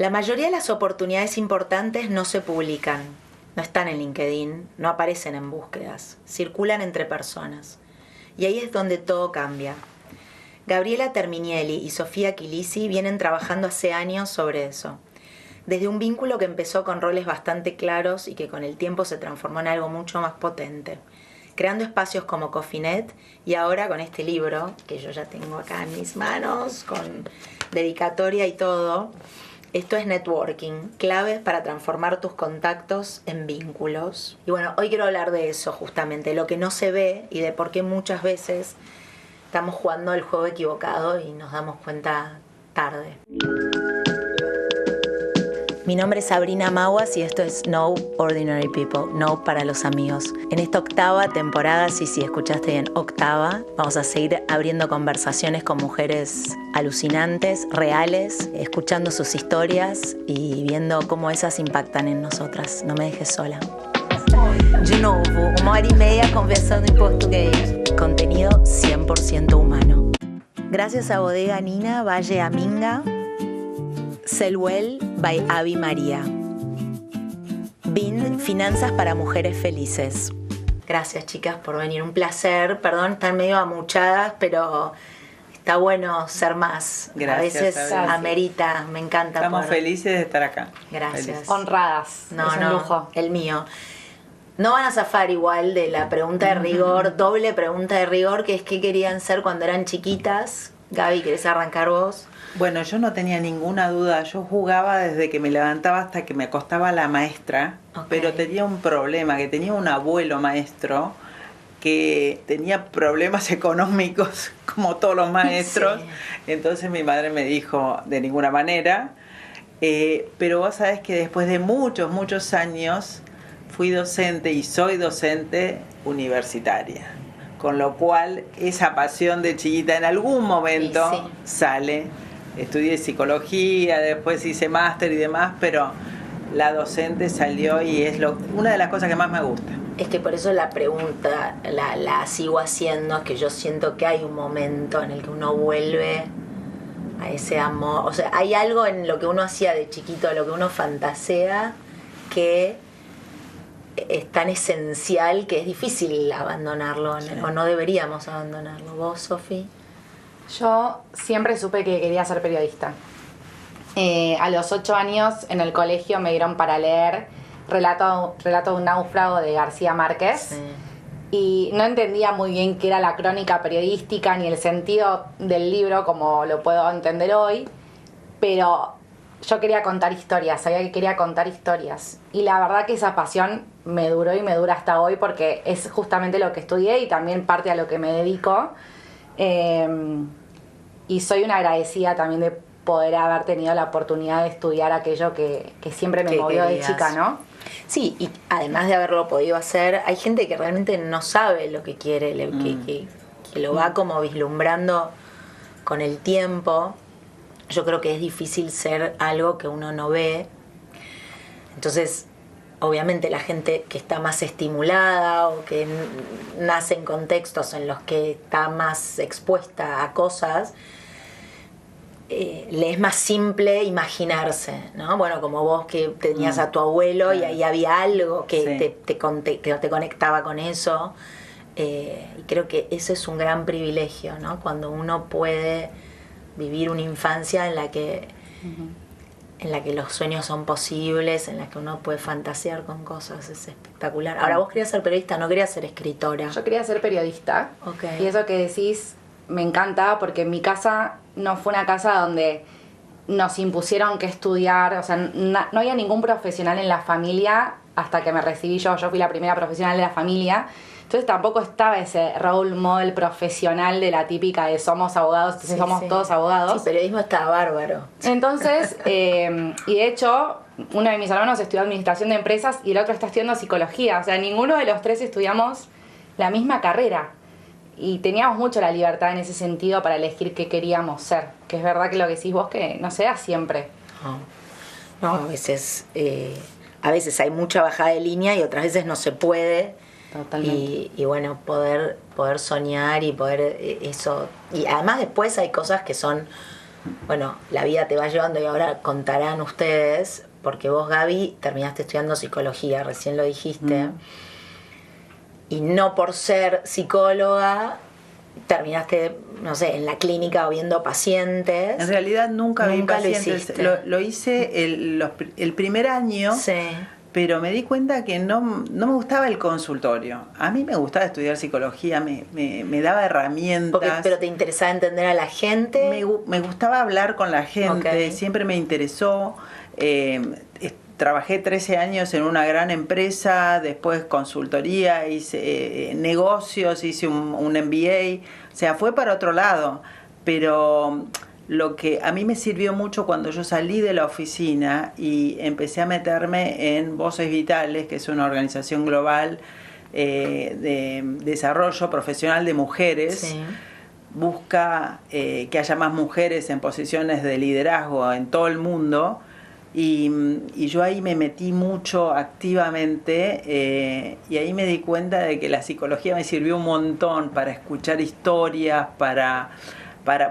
La mayoría de las oportunidades importantes no se publican, no están en LinkedIn, no aparecen en búsquedas, circulan entre personas. Y ahí es donde todo cambia. Gabriela Terminielli y Sofía Chilisi vienen trabajando hace años sobre eso. Desde un vínculo que empezó con roles bastante claros y que con el tiempo se transformó en algo mucho más potente, creando espacios como Cofinet y ahora con este libro, que yo ya tengo acá en mis manos, con dedicatoria y todo. Esto es networking, claves para transformar tus contactos en vínculos. Y bueno, hoy quiero hablar de eso justamente, lo que no se ve y de por qué muchas veces estamos jugando el juego equivocado y nos damos cuenta tarde. Mi nombre es Sabrina Maguas y esto es No Ordinary People, No para los amigos. En esta octava temporada, sí, escuchaste bien, octava, vamos a seguir abriendo conversaciones con mujeres alucinantes, reales, escuchando sus historias y viendo cómo esas impactan en nosotras. No me dejes sola. De novo, 1 hora y media conversando en portugués. Contenido 100% humano. Gracias a Bodega Nina, Valle Aminga, Selwell by Avi María. BIN, Finanzas para Mujeres Felices. Gracias, chicas, por venir. Un placer. Perdón, están medio amuchadas, pero está bueno ser más. Gracias, a veces amerita, me encanta. Estamos felices de estar acá. Gracias. Felices. Honradas. No, es un lujo. El mío. No van a zafar igual de la pregunta de rigor, doble pregunta de rigor, que es qué querían ser cuando eran chiquitas. Gaby, ¿querés arrancar vos? Bueno, yo no tenía ninguna duda. Yo jugaba desde que me levantaba hasta que me acostaba la maestra, pero tenía un problema, que tenía un abuelo maestro que tenía problemas económicos como todos los maestros. Sí. Entonces mi madre me dijo, de ninguna manera. Pero vos sabés que después de muchos años fui docente y soy docente universitaria. Con lo cual esa pasión de chiquita en algún momento sale. Estudié psicología, después hice máster y demás, pero la docente salió y es una de las cosas que más me gusta. Es que por eso la pregunta la sigo haciendo, es que yo siento que hay un momento en el que uno vuelve a ese amor. O sea, hay algo en lo que uno hacía de chiquito, lo que uno fantasea, que es tan esencial que es difícil abandonarlo, sí. O no deberíamos abandonarlo. ¿Vos, Sofi? Yo siempre supe que quería ser periodista. A los 8 años en el colegio me dieron para leer Relato de un náufrago de García Márquez. Sí. Y no entendía muy bien qué era la crónica periodística ni el sentido del libro como lo puedo entender hoy, pero yo quería contar historias, sabía que quería contar historias. Y la verdad que esa pasión me duró y me dura hasta hoy porque es justamente lo que estudié y también parte a lo que me dedico. Y soy una agradecida también de poder haber tenido la oportunidad de estudiar aquello que siempre me movió de chica, ¿no? Sí, y además de haberlo podido hacer, hay gente que realmente no sabe lo que quiere, que lo va como vislumbrando con el tiempo. Yo creo que es difícil ser algo que uno no ve. Entonces, obviamente la gente que está más estimulada o que nace en contextos en los que está más expuesta a cosas, le es más simple imaginarse, ¿no? Bueno, como vos que tenías a tu abuelo y ahí había algo que te conectaba con eso. Y creo que ese es un gran privilegio, ¿no? Cuando uno puede vivir una infancia en la que los sueños son posibles, en la que uno puede fantasear con cosas, es espectacular. Ahora, vos querías ser periodista, no querías ser escritora. Yo quería ser periodista. Okay. Y eso que decís me encanta porque mi casa no fue una casa donde nos impusieron que estudiar, o sea, no había ningún profesional en la familia hasta que me recibí yo fui la primera profesional de la familia. Entonces tampoco estaba ese role model profesional de la típica de somos abogados, entonces somos todos abogados. Sí, periodismo estaba bárbaro. Entonces, y de hecho, uno de mis hermanos estudió administración de empresas y el otro está estudiando psicología. O sea, ninguno de los tres estudiamos la misma carrera. Y teníamos mucho la libertad en ese sentido para elegir qué queríamos ser. Que es verdad que lo que decís vos que no se da siempre. No, a veces hay mucha bajada de línea y otras veces no se puede. Totalmente. Y bueno, poder soñar y poder eso. Y además después hay cosas que son bueno, la vida te va llevando y ahora contarán ustedes, porque vos, Gaby, terminaste estudiando psicología, recién lo dijiste, y no por ser psicóloga terminaste, no sé, en la clínica o viendo pacientes. En realidad nunca vi pacientes. Lo hice el primer año. Sí. Pero me di cuenta que no me gustaba el consultorio. A mí me gustaba estudiar psicología, me daba herramientas. ¿Pero te interesaba entender a la gente? Me gustaba hablar con la gente, siempre me interesó. Trabajé 13 años en una gran empresa, después consultoría, hice negocios, hice un MBA. O sea, fue para otro lado. Pero lo que a mí me sirvió mucho cuando yo salí de la oficina y empecé a meterme en Voces Vitales, que es una organización global de desarrollo profesional de mujeres, sí. Busca que haya más mujeres en posiciones de liderazgo en todo el mundo, y yo ahí me metí mucho activamente, y ahí me di cuenta de que la psicología me sirvió un montón para escuchar historias,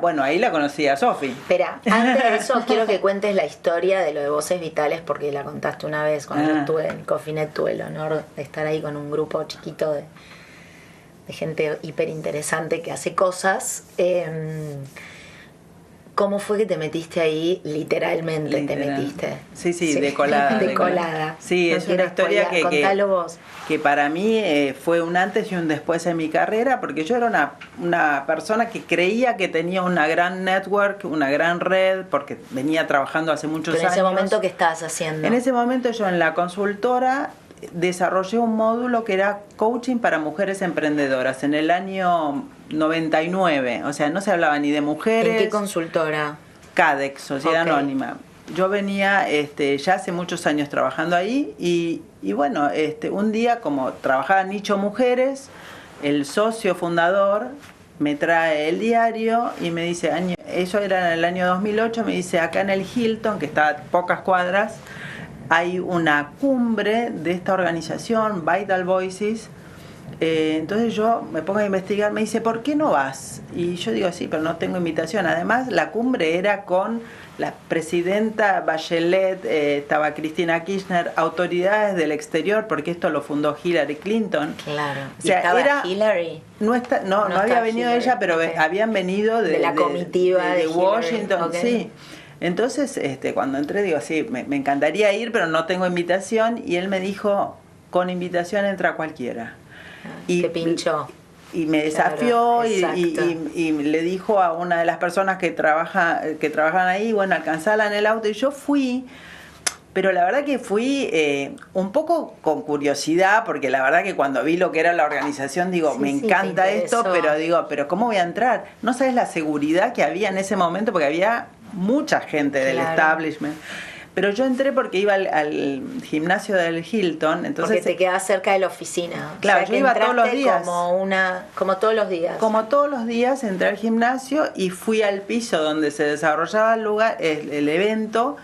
bueno, ahí la conocí a Sofi. Espera, antes de eso quiero que cuentes la historia de lo de Voces Vitales, porque la contaste una vez cuando yo estuve en Cofinet. Tuve el honor de estar ahí con un grupo chiquito de gente hiper interesante que hace cosas. ¿Cómo fue que te metiste ahí? Literalmente te metiste. Sí, de colada. De colada. Sí, es una historia contalo vos. Que para mí fue un antes y un después en mi carrera, porque yo era una persona que creía que tenía una gran network, una gran red, porque venía trabajando hace muchos años. ¿Pero en ese momento qué estabas haciendo? En ese momento yo en la consultora desarrollé un módulo que era coaching para mujeres emprendedoras en el año 99, o sea, no se hablaba ni de mujeres. ¿En qué consultora? Cadex, Sociedad Anónima. Yo venía ya hace muchos años trabajando ahí y bueno, un día, como trabajaba en Nicho Mujeres, el socio fundador me trae el diario y me dice, eso era en el año 2008, me dice, acá en el Hilton, que está a pocas cuadras, hay una cumbre de esta organización, Vital Voices. Entonces yo me pongo a investigar, me dice, ¿por qué no vas? Y yo digo, sí, pero no tengo invitación. Además, la cumbre era con la presidenta Bachelet, estaba Cristina Kirchner, autoridades del exterior, porque esto lo fundó Hillary Clinton. Claro. O sea, ¿Estaba Hillary? No había venido Hillary, ella, pero habían venido de la comitiva de Washington, sí. Entonces, cuando entré, digo, sí, me encantaría ir, pero no tengo invitación. Y él me dijo, con invitación entra cualquiera. Y te pinchó. Y me desafió, claro, y le dijo a una de las personas que trabajan ahí, bueno, alcanzala en el auto. Y yo fui, pero la verdad que fui un poco con curiosidad, porque la verdad que cuando vi lo que era la organización, digo, me encanta esto, pero digo, pero ¿cómo voy a entrar? No sabes la seguridad que había en ese momento, porque había mucha gente del establishment. Pero yo entré porque iba al gimnasio del Hilton, entonces porque te quedaba cerca de la oficina. Claro, o sea, yo iba todos los días. Como todos los días. Como todos los días entré al gimnasio y fui al piso donde se desarrollaba el evento.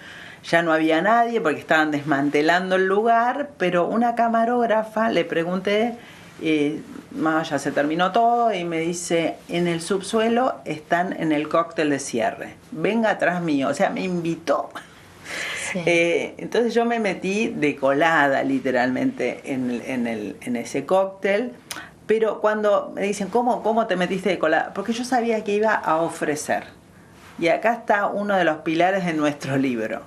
Ya no había nadie porque estaban desmantelando el lugar, pero una camarógrafa, le pregunté, ya se terminó todo, y me dice, en el subsuelo están en el cóctel de cierre, venga atrás mío. O sea, me invitó. Sí. Entonces yo me metí de colada literalmente en ese cóctel, pero cuando me dicen, ¿cómo te metiste de colada? Porque yo sabía que iba a ofrecer, y acá está uno de los pilares de nuestro libro.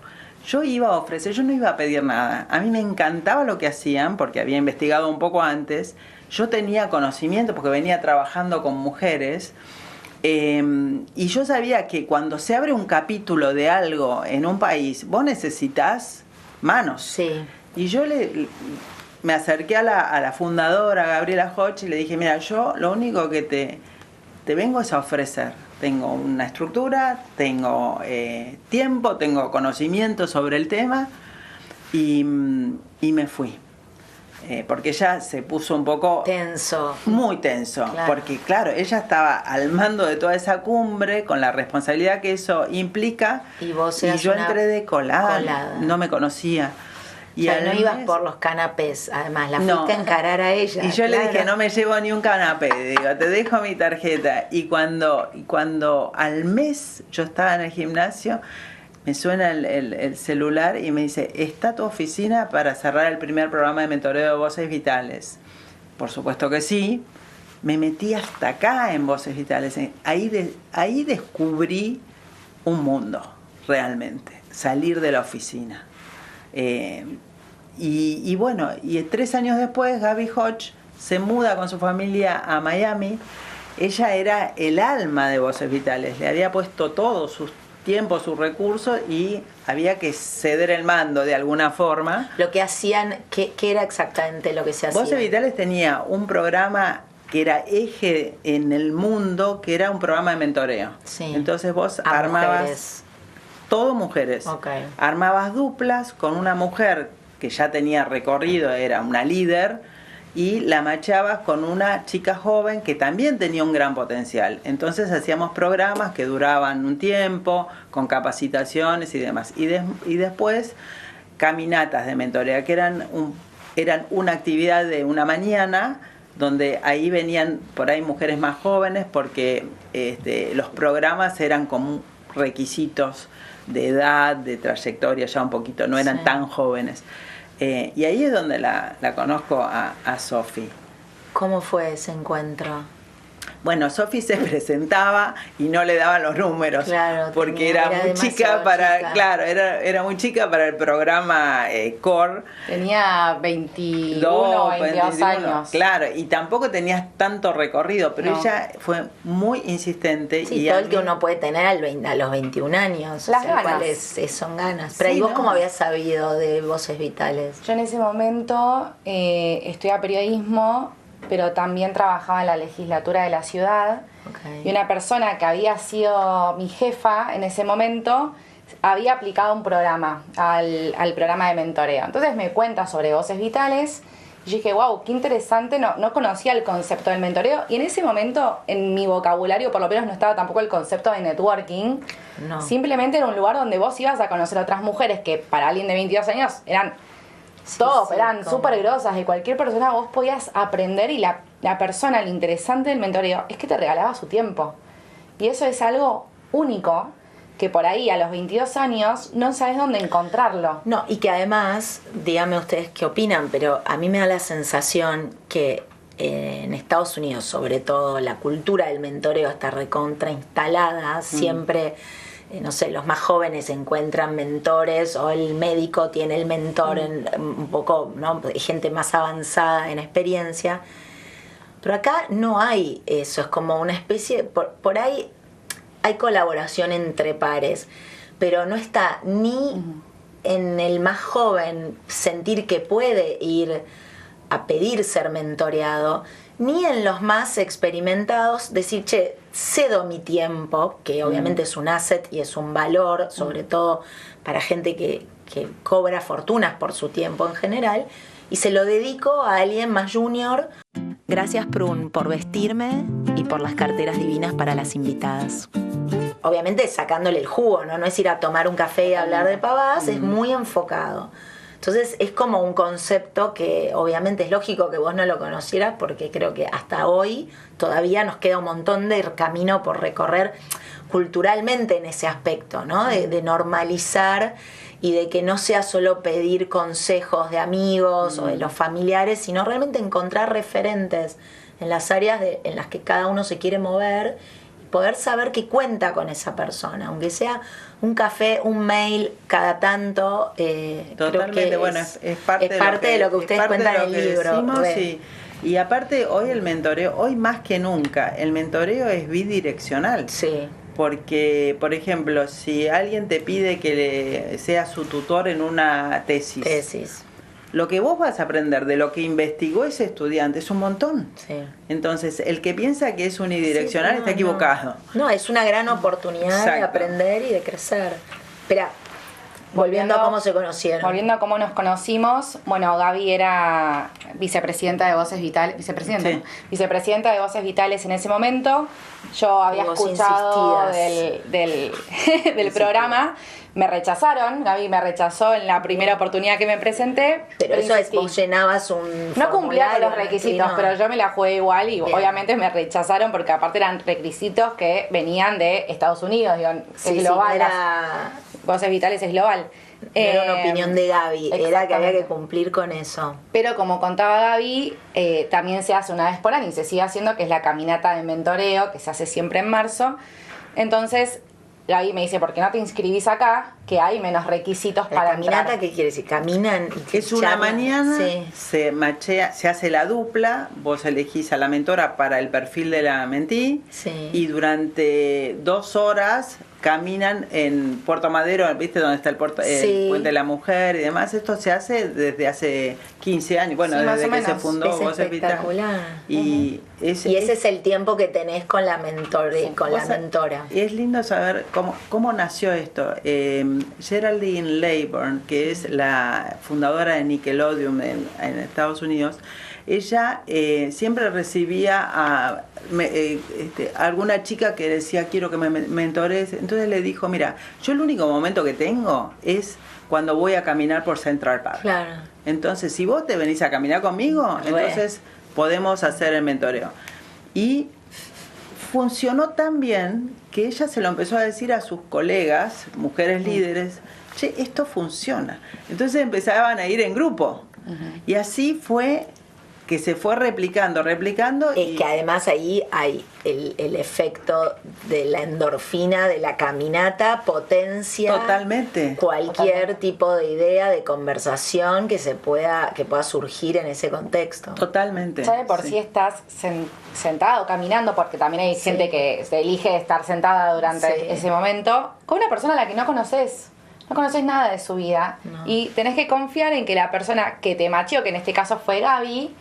Yo iba a ofrecer, yo no iba a pedir nada. A mí me encantaba lo que hacían, porque había investigado un poco antes. Yo tenía conocimiento porque venía trabajando con mujeres. Y yo sabía que cuando se abre un capítulo de algo en un país, vos necesitas manos. Sí. Y yo me acerqué a la fundadora, Gabriela Hoch, y le dije, mira, yo lo único que te vengo es a ofrecer. Tengo una estructura, tengo tiempo, tengo conocimiento sobre el tema, y me fui. Porque ella se puso un poco... tenso. Muy tenso. Claro. Porque, claro, ella estaba al mando de toda esa cumbre, con la responsabilidad que eso implica. Y vos yo entré de colada, no me conocía. Y o sea, no ibas por los canapés, además, la fuiste a encarar a ella. Y yo le dije, no me llevo ni un canapé, digo, te dejo mi tarjeta. Y cuando al mes yo estaba en el gimnasio, me suena el celular y me dice, está tu oficina para cerrar el primer programa de mentoreo de Voces Vitales. Por supuesto que sí. Me metí hasta acá en Voces Vitales. Ahí descubrí un mundo, realmente, salir de la oficina. Y bueno, 3 años después Gaby Hodge se muda con su familia a Miami. Ella era el alma de Voces Vitales, le había puesto todos sus tiempos, sus recursos, y había que ceder el mando de alguna forma. Lo que hacían, ¿qué era exactamente lo que se hacía? Voces Vitales tenía un programa que era eje en el mundo, que era un programa de mentoreo. Sí. Entonces vos armabas... Mujeres. Todo mujeres. Okay. Armabas duplas con una mujer que ya tenía recorrido, era una líder, y la machabas con una chica joven que también tenía un gran potencial. Entonces hacíamos programas que duraban un tiempo, con capacitaciones y demás. Y después caminatas de mentoría, que eran una actividad de una mañana, donde ahí venían por ahí mujeres más jóvenes, porque los programas eran como requisitos de edad, de trayectoria, ya un poquito, no eran tan jóvenes. Y ahí es donde la conozco a Sofi. ¿Cómo fue ese encuentro? Bueno, Sofi se presentaba y no le daban los números, claro, porque era muy chica para, chica. Claro, era muy chica para el programa Core. Tenía 21, 22 años. Claro, y tampoco tenía tanto recorrido, pero ella fue muy insistente. Sí, y todo el que uno puede tener a los 21 años. Las ganas. Son ganas. Pero ¿y vos cómo habías sabido de Voces Vitales? Yo en ese momento estudiaba periodismo, pero también trabajaba en la legislatura de la ciudad. Okay. Y una persona que había sido mi jefa en ese momento había aplicado un programa al programa de mentoreo. Entonces me cuenta sobre Voces Vitales y yo dije, wow, qué interesante, no conocía el concepto del mentoreo, y en ese momento en mi vocabulario por lo menos no estaba tampoco el concepto de networking. No. Simplemente era un lugar donde vos ibas a conocer a otras mujeres que para alguien de 22 años eran eran súper grosas, y cualquier persona vos podías aprender, y la persona, lo interesante del mentoreo es que te regalaba su tiempo, y eso es algo único que por ahí a los 22 años no sabes dónde encontrarlo. No, y que además, díganme ustedes qué opinan, pero a mí me da la sensación que en Estados Unidos, sobre todo, la cultura del mentoreo está recontra instalada, siempre... no sé, los más jóvenes encuentran mentores, o el médico tiene el mentor un poco, ¿no? Gente más avanzada en experiencia. Pero acá no hay eso, es como una especie, por ahí hay colaboración entre pares, pero no está ni en el más joven sentir que puede ir a pedir ser mentoreado, ni en los más experimentados decir, che, cedo mi tiempo, que obviamente es un asset y es un valor, sobre todo para gente que cobra fortunas por su tiempo en general, y se lo dedico a alguien más junior. Gracias, Prun, por vestirme y por las carteras divinas para las invitadas. Obviamente sacándole el jugo, ¿no? No es ir a tomar un café y hablar de pavadas, es muy enfocado. Entonces es como un concepto que obviamente es lógico que vos no lo conocieras, porque creo que hasta hoy todavía nos queda un montón de camino por recorrer culturalmente en ese aspecto, ¿no? De normalizar y de que no sea solo pedir consejos de amigos o de los familiares, sino realmente encontrar referentes en las áreas en las que cada uno se quiere mover, poder saber que cuenta con esa persona, aunque sea un café, un mail cada tanto. Totalmente, creo que bueno, es parte de lo que ustedes cuentan en el libro. Sí. Y aparte hoy el mentoreo, hoy más que nunca, el mentoreo es bidireccional. Sí. Porque, por ejemplo, si alguien te pide que sea su tutor en una tesis, lo que vos vas a aprender de lo que investigó ese estudiante es un montón. Sí. Entonces, el que piensa que es unidireccional está equivocado. No, es una gran oportunidad de aprender y de crecer. Espera, Volviendo a cómo se conocieron. Volviendo a cómo nos conocimos, bueno, Gaby era vicepresidenta de Voces Vitales, vicepresidenta de Voces Vitales en ese momento. Yo había escuchado del programa, me rechazaron, Gaby me rechazó en la primera oportunidad que me presenté. Pero eso es, vos llenabas un No cumplía con los requisitos, no. Pero yo me la jugué igual y Bien. Obviamente me rechazaron porque aparte eran requisitos que venían de Estados Unidos, digo, es global. Sí, era... Voces Vitales es global. No era una opinión de Gaby, era que había que exactamente. cumplir con eso. Pero como contaba Gaby, también se hace una vez por año y se sigue haciendo, que es la caminata de mentoreo, que se hace siempre en marzo. Entonces, Gaby me dice, ¿por qué no te inscribís acá? Que hay menos requisitos ¿La para caminata entrar. qué quiere decir? Caminan y Es una charlan. mañana, Sí. se machea, se hace la dupla, vos elegís a la mentora para el perfil de la mentí Sí. y durante 2 horas caminan en Puerto Madero, ¿viste? Donde está el Puente de la Mujer y demás. Esto se hace desde hace 15 años, bueno, Sí, más desde o que se menos. fundó Es Voces Vitales. espectacular. Y, Y ese es el tiempo que tenés con la mentora. Y es lindo saber cómo nació esto. Geraldine Laybourne, que es la fundadora de Nickelodeon en Estados Unidos, ella siempre recibía a alguna chica que decía quiero que me mentores. Entonces le dijo, mira, yo el único momento que tengo es cuando voy a caminar por Central Park. Claro. Entonces, si vos te venís a caminar conmigo, entonces podemos hacer el mentoreo. Y funcionó tan bien que ella se lo empezó a decir a sus colegas, mujeres líderes, che, esto funciona. Entonces empezaban a ir en grupo. Y así fue que se fue replicando. Es que además ahí hay el efecto de la endorfina de la caminata, potencia Totalmente. cualquier tipo de idea, de conversación que pueda surgir en ese contexto. Totalmente. Ya de por sí estás sentado, caminando, porque también hay gente que se elige estar sentada durante ese momento, con una persona a la que no conoces. No conoces nada de su vida. No. Y tenés que confiar en que la persona que te macheó, que en este caso fue Gaby,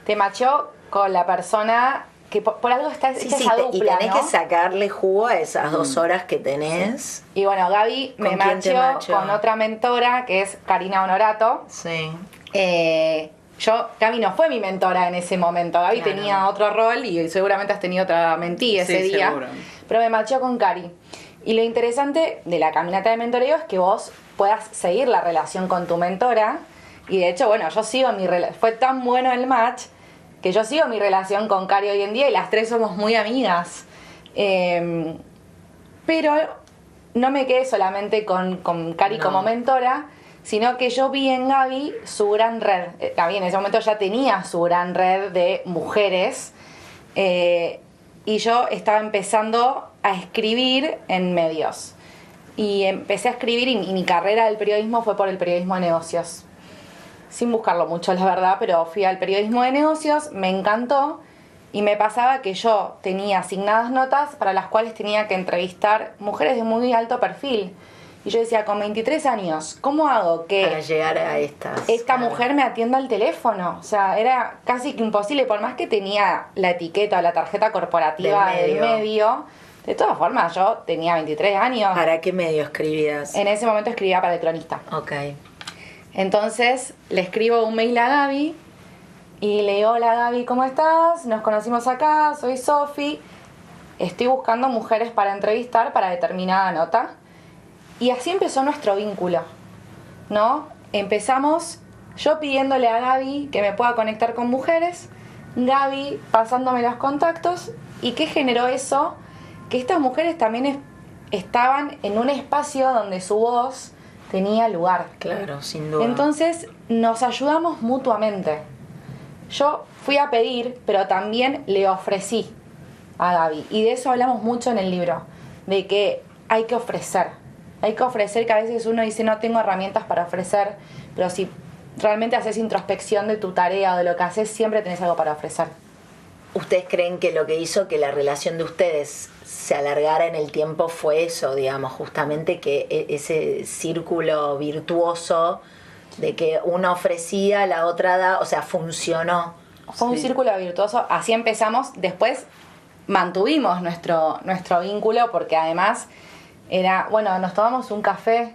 te macheó con la persona que por algo está esa dupla, y tenés ¿no? que sacarle jugo a esas 2 horas que tenés. Y bueno, Gaby me ¿Con quién te macheó macheó? con otra mentora que es Karina Honorato. Sí. Gaby no fue mi mentora en ese momento. Gaby Claro. tenía otro rol y seguramente has tenido otra mentí ese día. Seguro. Pero me macheó con Cari. Y lo interesante de la caminata de mentoreo es que vos puedas seguir la relación con tu mentora. Y de hecho, bueno, yo sigo fue tan bueno el match que yo sigo mi relación con Cari hoy en día y las 3 somos muy amigas. Pero no me quedé solamente con Cari como mentora, sino que yo vi en Gaby su gran red. Gaby en ese momento ya tenía su gran red de mujeres y yo estaba empezando a escribir en medios. Y empecé a escribir y mi carrera del periodismo fue por el periodismo de negocios. Sin buscarlo mucho, la verdad, pero fui al periodismo de negocios, me encantó y me pasaba que yo tenía asignadas notas para las cuales tenía que entrevistar mujeres de muy alto perfil. Y yo decía, con 23 años, ¿cómo hago que Para llegar a esta mujer me atienda al teléfono? O sea, era casi que imposible, por más que tenía la etiqueta o la tarjeta corporativa del medio. De todas formas, yo tenía 23 años. ¿Para qué medio escribías? En ese momento escribía para El Cronista. Ok. Entonces le escribo un mail a Gaby y le digo, hola Gaby, ¿cómo estás? Nos conocimos acá, soy Sofi, estoy buscando mujeres para entrevistar para determinada nota. Y así empezó nuestro vínculo, ¿no? Empezamos yo pidiéndole a Gaby que me pueda conectar con mujeres, Gaby pasándome los contactos. ¿Y qué generó eso? Que estas mujeres también estaban en un espacio donde su voz tenía lugar. Claro, sin duda. Entonces nos ayudamos mutuamente. Yo fui a pedir, pero también le ofrecí a Gaby. Y de eso hablamos mucho en el libro, de que hay que ofrecer. Hay que ofrecer, que a veces uno dice no tengo herramientas para ofrecer, pero si realmente haces introspección de tu tarea o de lo que haces, siempre tenés algo para ofrecer. ¿Ustedes creen que lo que hizo que la relación de ustedes se alargara en el tiempo fue eso, digamos, justamente que ese círculo virtuoso de que una ofrecía, la otra da, o sea, funcionó? Fue un círculo virtuoso, así empezamos. Después mantuvimos nuestro vínculo porque además era, bueno, nos tomamos un café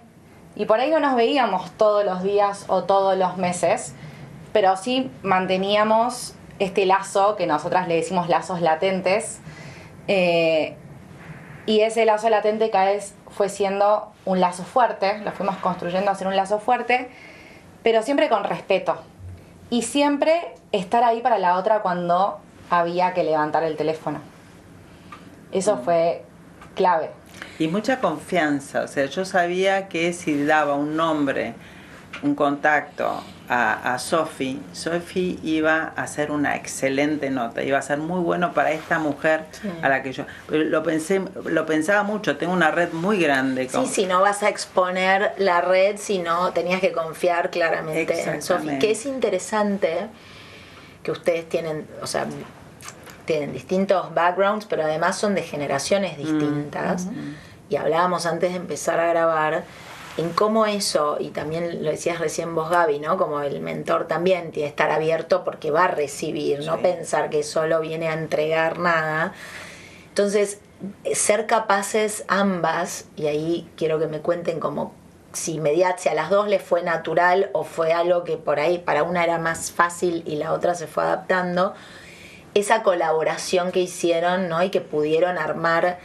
Y por ahí no nos veíamos todos los días o todos los meses, pero sí manteníamos este lazo, que nosotras le decimos lazos latentes, y ese lazo latente cada vez fue siendo un lazo fuerte, lo fuimos construyendo a ser un lazo fuerte, pero siempre con respeto. Y siempre estar ahí para la otra cuando había que levantar el teléfono. Eso fue clave. Y mucha confianza, o sea, yo sabía que si daba un nombre, un contacto a Sofi iba a hacer una excelente nota, iba a ser muy bueno para esta mujer a la que yo lo pensaba mucho, tengo una red muy grande. Sí, no vas a exponer la red, sino tenías que confiar claramente en Sofi, que es interesante que ustedes tienen, o sea, tienen distintos backgrounds, pero además son de generaciones distintas. Y hablábamos antes de empezar a grabar en cómo eso, y también lo decías recién vos, Gaby, ¿no? Como el mentor también tiene que estar abierto porque va a recibir, no pensar que solo viene a entregar nada. Entonces, ser capaces ambas, y ahí quiero que me cuenten como si a las dos les fue natural o fue algo que por ahí para una era más fácil y la otra se fue adaptando, esa colaboración que hicieron, ¿no? Y que pudieron armar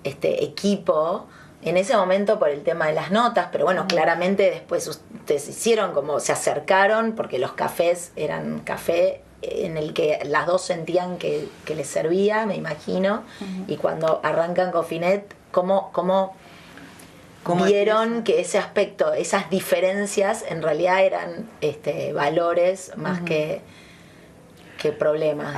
este equipo en ese momento por el tema de las notas, pero bueno, claramente después ustedes hicieron como se acercaron porque los cafés eran café en el que las dos sentían que les servía, me imagino, y cuando arrancan Coffeenet, ¿cómo vieron que ese aspecto, esas diferencias en realidad eran valores más que problemas?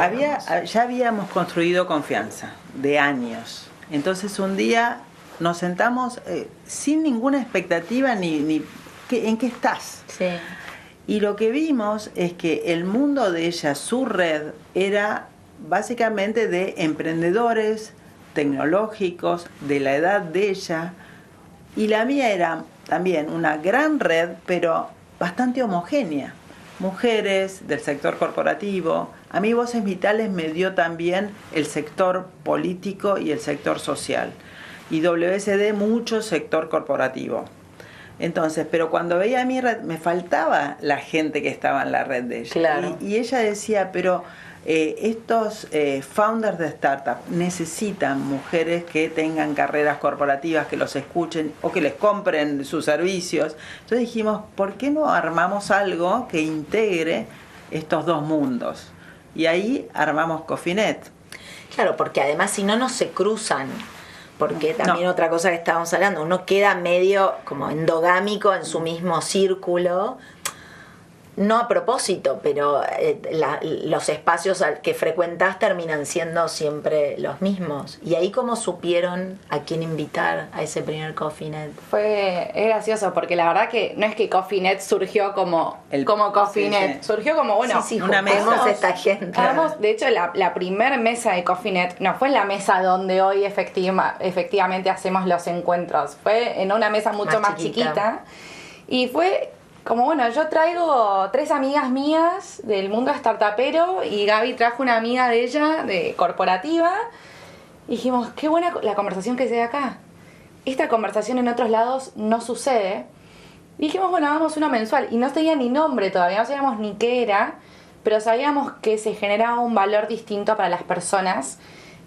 Ya habíamos construido confianza de años. Entonces un día nos sentamos sin ninguna expectativa ni ¿en qué estás? Sí. Y lo que vimos es que el mundo de ella, su red, era básicamente de emprendedores tecnológicos de la edad de ella, y la mía era también una gran red, pero bastante homogénea. Mujeres del sector corporativo. A mí Voces Vitales me dio también el sector político y el sector social. Y WSD mucho sector corporativo. Entonces, pero cuando veía mi red, me faltaba la gente que estaba en la red de ella. Claro. Y ella decía, pero estos founders de startup necesitan mujeres que tengan carreras corporativas, que los escuchen o que les compren sus servicios. Entonces dijimos, ¿por qué no armamos algo que integre estos dos mundos? Y ahí armamos Coffeenet. Claro, porque además si no se cruzan. Porque también otra cosa que estábamos hablando, uno queda medio como endogámico en su mismo círculo, no a propósito, pero los espacios que frecuentás terminan siendo siempre los mismos. ¿Y ahí cómo supieron a quién invitar a ese primer Coffeenet? Es gracioso, porque la verdad que no es que Coffeenet surgió como Coffeenet, surgió como, bueno, una mesa esta gente. De hecho, la primer mesa de Coffeenet no fue en la mesa donde hoy efectivamente hacemos los encuentros, fue en una mesa mucho más chiquita. Y fue como, bueno, yo traigo 3 amigas mías del mundo startupero y Gaby trajo una amiga de ella, de corporativa. Y dijimos, qué buena la conversación que se da acá. Esta conversación en otros lados no sucede. Y dijimos, bueno, hagamos una mensual. Y no tenía ni nombre todavía, no sabíamos ni qué era, pero sabíamos que se generaba un valor distinto para las personas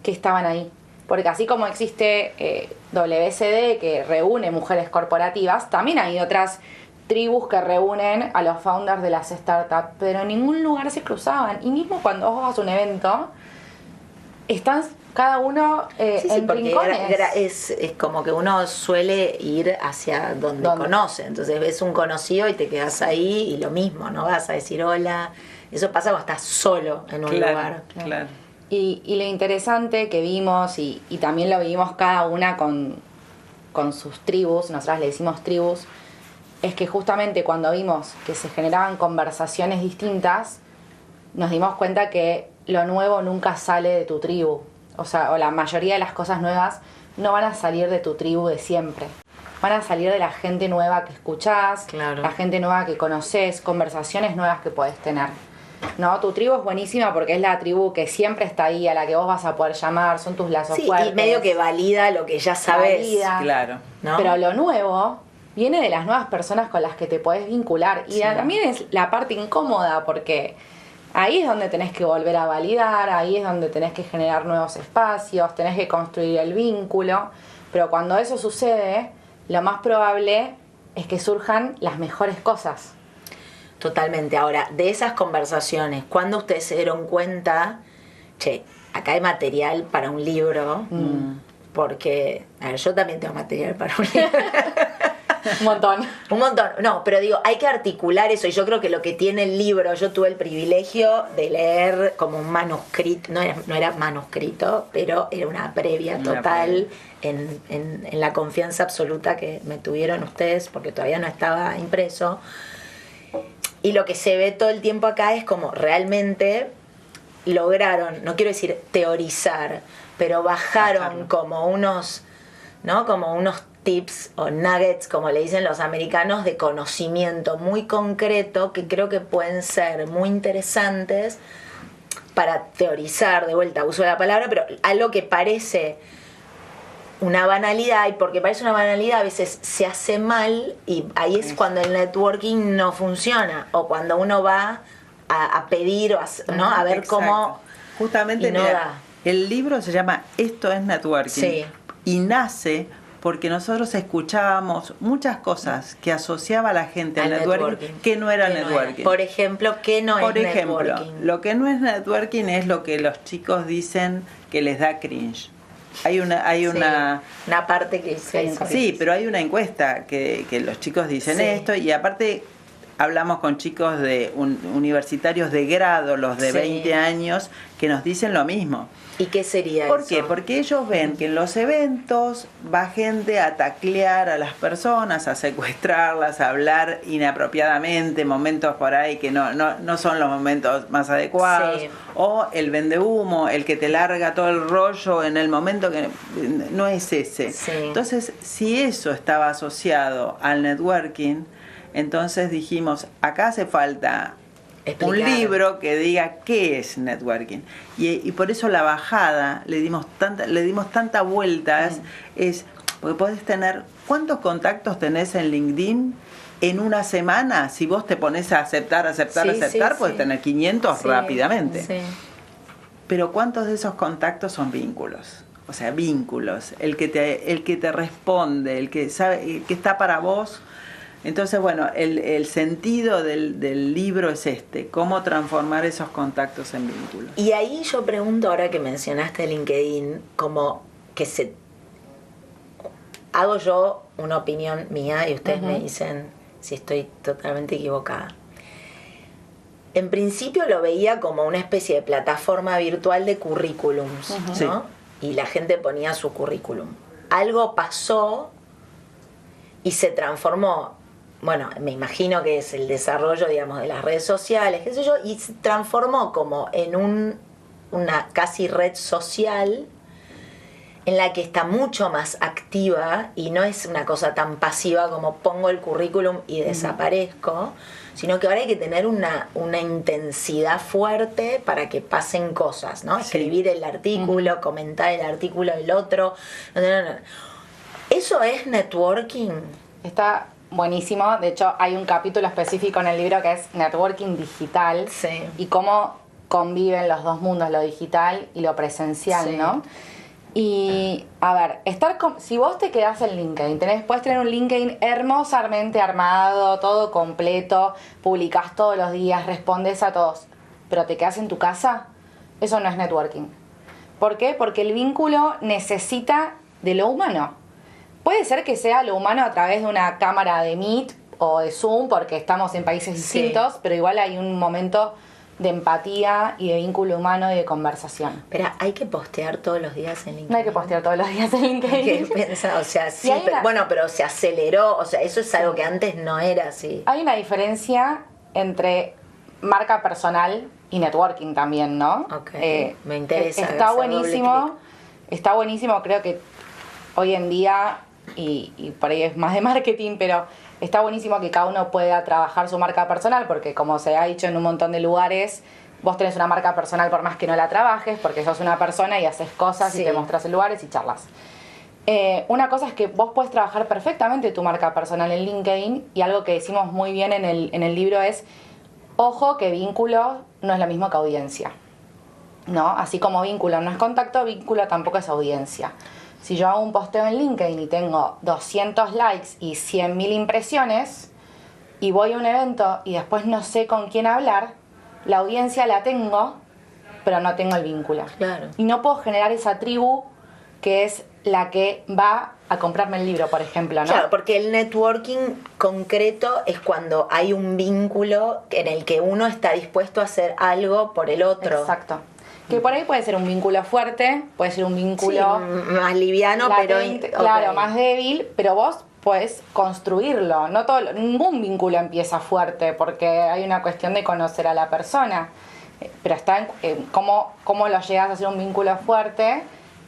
que estaban ahí. Porque así como existe WSD, que reúne mujeres corporativas, también hay otras tribus que reúnen a los founders de las startups, pero en ningún lugar se cruzaban. Y mismo cuando vos vas a un evento, están cada uno en rincones. Es como que uno suele ir hacia donde conoce. Entonces ves un conocido y te quedas ahí, y lo mismo, no vas a decir hola. Eso pasa cuando estás solo en un lugar. Claro. Y lo interesante que vimos, y también lo vivimos cada una con sus tribus, nosotras le decimos tribus, es que justamente cuando vimos que se generaban conversaciones distintas, nos dimos cuenta que lo nuevo nunca sale de tu tribu. O sea, o la mayoría de las cosas nuevas no van a salir de tu tribu de siempre. Van a salir de la gente nueva que escuchás, la gente nueva que conoces, conversaciones nuevas que podés tener. No, tu tribu es buenísima porque es la tribu que siempre está ahí, a la que vos vas a poder llamar, son tus lazos fuertes. Y medio que valida lo que ya sabes. Claro. ¿No? Pero lo nuevo viene de las nuevas personas con las que te podés vincular. Y también es la parte incómoda, porque ahí es donde tenés que volver a validar, ahí es donde tenés que generar nuevos espacios, tenés que construir el vínculo. Pero cuando eso sucede, lo más probable es que surjan las mejores cosas. Totalmente. Ahora, de esas conversaciones, ¿cuándo ustedes se dieron cuenta, che, acá hay material para un libro? Porque, a ver, yo también tengo material para un libro. Un montón. Un montón. No, pero digo, hay que articular eso. Y yo creo que lo que tiene el libro, yo tuve el privilegio de leer como un manuscrito, no era manuscrito, pero era una previa total en la confianza absoluta que me tuvieron ustedes, porque todavía no estaba impreso. Y lo que se ve todo el tiempo acá es como realmente lograron, no quiero decir teorizar, pero bajaron como unos, ¿no? Como unos tips o nuggets, como le dicen los americanos, de conocimiento muy concreto que creo que pueden ser muy interesantes para teorizar, de vuelta uso la palabra, pero algo que parece una banalidad, y porque parece una banalidad a veces se hace mal, y ahí es cuando el networking no funciona, o cuando uno va a pedir o ¿no? A ver cómo justamente no da. El libro se llama Esto es Networking, y nace porque nosotros escuchábamos muchas cosas que asociaba a la gente al networking que no era networking. Por ejemplo, ¿qué no es networking? Por ejemplo, lo que no es networking es lo que los chicos dicen que les da cringe. Hay una parte que dice eso. Sí, pero hay una encuesta que los chicos dicen esto, y aparte hablamos con chicos de universitarios de grado, los de 20 años, que nos dicen lo mismo. ¿Y qué sería eso? ¿Por qué? Porque ellos ven que en los eventos va gente a taclear a las personas, a secuestrarlas, a hablar inapropiadamente, momentos por ahí que no son los momentos más adecuados, o el vendehumo, el que te larga todo el rollo en el momento que no es ese. Entonces, si eso estaba asociado al networking, entonces dijimos, acá hace falta un libro que diga qué es networking, y por eso la bajada le dimos tantas vueltas, es porque podés tener, ¿cuántos contactos tenés en LinkedIn en una semana? Si vos te pones a aceptar, podés tener 500 rápidamente, pero ¿cuántos de esos contactos son vínculos? O sea, vínculos, el que te responde, el que sabe, el que está para vos. Entonces, bueno, el sentido del libro es cómo transformar esos contactos en vínculos. Y ahí yo pregunto, ahora que mencionaste LinkedIn, como que hago yo una opinión mía y ustedes me dicen si estoy totalmente equivocada. En principio lo veía como una especie de plataforma virtual de currículums, ¿no? Y la gente ponía su currículum. Algo pasó y se transformó. Bueno, me imagino que es el desarrollo, digamos, de las redes sociales, qué sé yo, y se transformó como en una casi red social en la que está mucho más activa, y no es una cosa tan pasiva como pongo el currículum y desaparezco, sino que ahora hay que tener una intensidad fuerte para que pasen cosas, ¿no? Escribir el artículo, comentar el artículo del otro. No. ¿Eso es networking? Está buenísimo. De hecho, hay un capítulo específico en el libro que es networking digital y cómo conviven los dos mundos, lo digital y lo presencial, ¿no? Y, a ver, si vos te quedás en LinkedIn, puedes tener un LinkedIn hermosamente armado, todo completo, publicás todos los días, respondes a todos, pero te quedás en tu casa, eso no es networking. ¿Por qué? Porque el vínculo necesita de lo humano. Puede ser que sea lo humano a través de una cámara de Meet o de Zoom, porque estamos en países distintos, pero igual hay un momento de empatía y de vínculo humano y de conversación. Pero hay que postear todos los días en LinkedIn. No hay que postear todos los días en LinkedIn. ¿Qué pensás? O sea, sí, pero se aceleró, o sea, eso es algo que antes no era así. Hay una diferencia entre marca personal y networking también, ¿no? Me interesa. Está buenísimo, creo que hoy en día, y por ahí es más de marketing, pero está buenísimo que cada uno pueda trabajar su marca personal, porque como se ha dicho en un montón de lugares, vos tenés una marca personal por más que no la trabajes, porque sos una persona y haces cosas y te mostrás en lugares y charlas. Una cosa es que vos puedes trabajar perfectamente tu marca personal en LinkedIn, y algo que decimos muy bien en el libro es, ojo que vínculo no es lo mismo que audiencia, ¿no? Así como vínculo no es contacto, vínculo tampoco es audiencia. Si yo hago un posteo en LinkedIn y tengo 200 likes y 100.000 impresiones, y voy a un evento y después no sé con quién hablar, la audiencia la tengo, pero no tengo el vínculo. Claro. Y no puedo generar esa tribu que es la que va a comprarme el libro, por ejemplo, ¿no? Claro, porque el networking concreto es cuando hay un vínculo en el que uno está dispuesto a hacer algo por el otro. Exacto. Que por ahí puede ser un vínculo fuerte, puede ser un vínculo más liviano, latente, pero claro, okay, más débil, pero vos podés construirlo. No todo, ningún vínculo empieza fuerte, porque hay una cuestión de conocer a la persona. Pero está en cómo lo llegas a hacer un vínculo fuerte,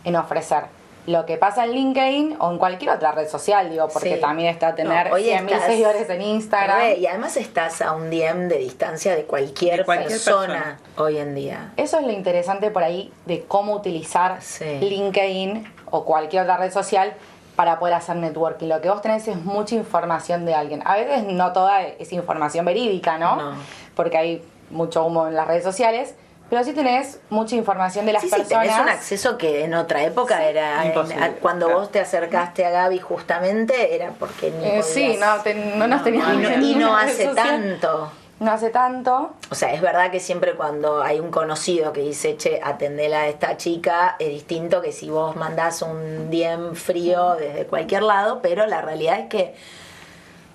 en ofrecer. Lo que pasa en LinkedIn o en cualquier otra red social, digo, porque también está tener 100.000 seguidores en Instagram. Y además estás a un DM de distancia de cualquier persona hoy en día. Eso es lo interesante por ahí de cómo utilizar LinkedIn o cualquier otra red social para poder hacer networking. Lo que vos tenés es mucha información de alguien. A veces no toda es información verídica, ¿no? Porque hay mucho humo en las redes sociales, pero sí tenés mucha información de las personas. Sí, tenés un acceso que en otra época era imposible. Cuando vos te acercaste a Gaby justamente era porque ni podías... Sí, no nos teníamos... Y no hace tanto. No hace tanto. O sea, es verdad que siempre cuando hay un conocido que dice, che, atendela a esta chica, es distinto que si vos mandás un DM frío desde cualquier lado, pero la realidad es que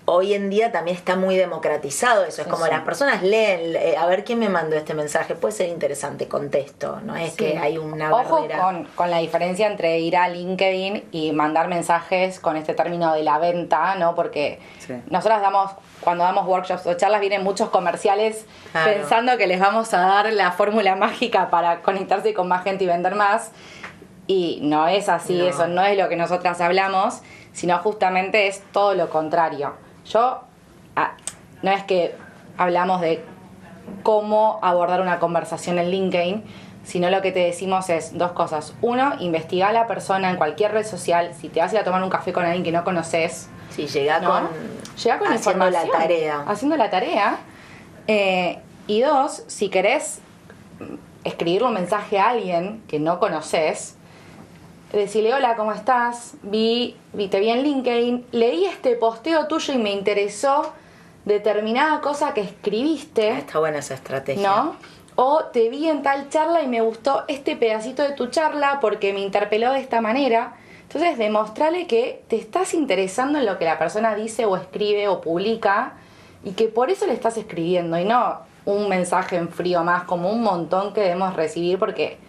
hoy en día también está muy democratizado eso. Es como las personas leen, a ver quién me mandó este mensaje, puede ser interesante, contesto, no es que hay una barrera. Ojo con la diferencia entre ir a LinkedIn y mandar mensajes con este término de la venta, ¿no? Porque nosotros cuando damos workshops o charlas vienen muchos comerciales pensando que les vamos a dar la fórmula mágica para conectarse con más gente y vender más, y no es así, eso no es lo que nosotras hablamos, sino justamente es todo lo contrario. No es que hablamos de cómo abordar una conversación en LinkedIn, sino lo que te decimos es dos cosas. Uno, investiga a la persona en cualquier red social. Si te vas a ir a tomar un café con alguien que no conoces, llega con haciendo la tarea. Haciendo la tarea. Y dos, si querés escribirle un mensaje a alguien que no conoces, decirle, hola, ¿cómo estás? Te vi en LinkedIn, leí este posteo tuyo y me interesó determinada cosa que escribiste. Está buena esa estrategia. ¿No? O te vi en tal charla y me gustó este pedacito de tu charla porque me interpeló de esta manera. Entonces, demostrarle que te estás interesando en lo que la persona dice o escribe o publica y que por eso le estás escribiendo y no un mensaje en frío más, como un montón que debemos recibir, porque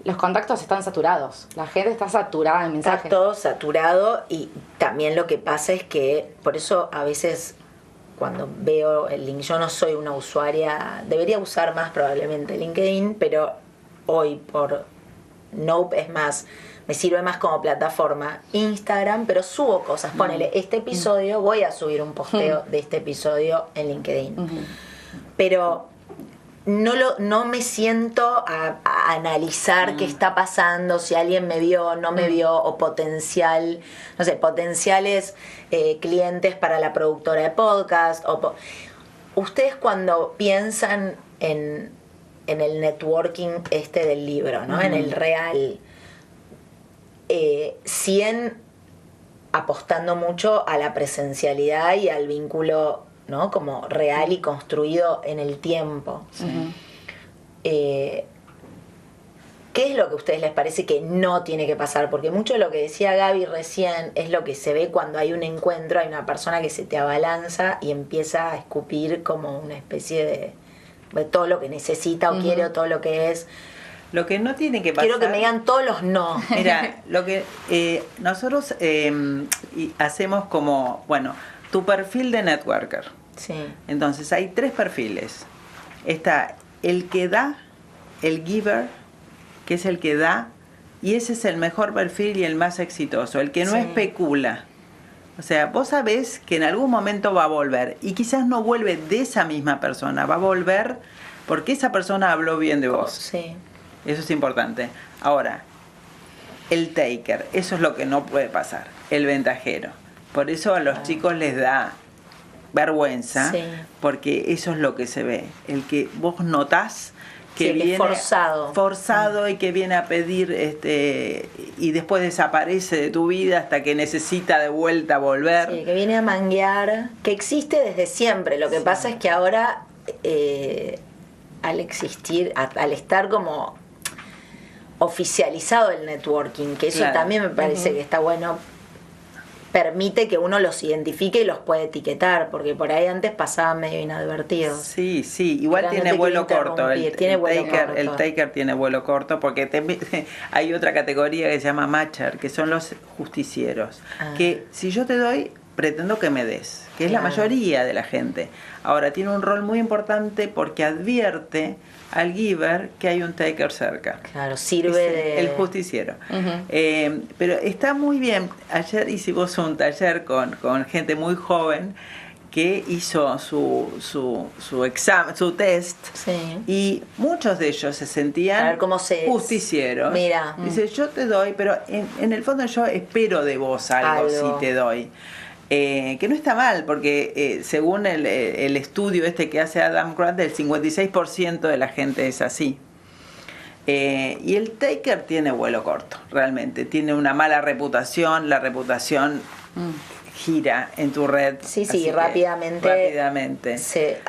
los contactos están saturados. La gente está saturada de mensajes. Está todo saturado, y también lo que pasa es que, por eso a veces cuando veo el link, yo no soy una usuaria, debería usar más probablemente LinkedIn, pero hoy por Nope es más, me sirve más como plataforma. Instagram, pero subo cosas. Ponele, este episodio, voy a subir un posteo de este episodio en LinkedIn. Pero no me siento a analizar qué está pasando, si alguien me vio, no me vio, o potenciales clientes para la productora de podcast. Ustedes cuando piensan en el networking del libro, ¿no? En el real, siguen apostando mucho a la presencialidad y al vínculo, ¿no? Como real y construido en el tiempo. ¿Qué es lo que a ustedes les parece que no tiene que pasar? Porque mucho de lo que decía Gaby recién es lo que se ve cuando hay un encuentro, hay una persona que se te abalanza y empieza a escupir como una especie de todo lo que necesita o quiere, o todo lo que es. Lo que no tiene que pasar... Quiero que me digan todos los no. Mira, lo que nosotros hacemos como, bueno, tu perfil de networker. Sí. Entonces hay 3 perfiles. Está el que da, el giver, que es el que da, y ese es el mejor perfil y el más exitoso, el que no especula. O sea, vos sabés que en algún momento va a volver, y quizás no vuelve de esa misma persona, va a volver porque esa persona habló bien de vos. Sí. Eso es importante. Ahora, el taker, eso es lo que no puede pasar, el ventajero. Por eso a los chicos les da vergüenza, sí, porque eso es lo que se ve. El que vos notás que sí, viene forzado y que viene a pedir y después desaparece de tu vida hasta que necesita de vuelta volver. Sí, que viene a manguear, que existe desde siempre. Lo que pasa es que ahora, al existir, al estar como oficializado el networking, que eso claro, también me parece que está bueno, permite que uno los identifique y los puede etiquetar, porque por ahí antes pasaban medio inadvertidos. Sí, igual Pero tiene no vuelo corto. El taker tiene vuelo corto porque hay otra categoría que se llama matcher, que son los justicieros. Que si yo te doy, pretendo que me des, que es la mayoría de la gente. Ahora, tiene un rol muy importante porque advierte al giver que hay un taker cerca. Claro, sirve el justiciero. Pero está muy bien. Ayer hicimos un taller con gente muy joven que hizo su examen, su test, sí, y muchos de ellos se sentían justicieros. Mira. Dice, yo te doy, pero en el fondo yo espero de vos algo. Si te doy. Que no está mal, porque según el estudio que hace Adam Grant, el 56% de la gente es así. Y el taker tiene vuelo corto, realmente. Tiene una mala reputación, la reputación gira en tu red. Sí, rápidamente.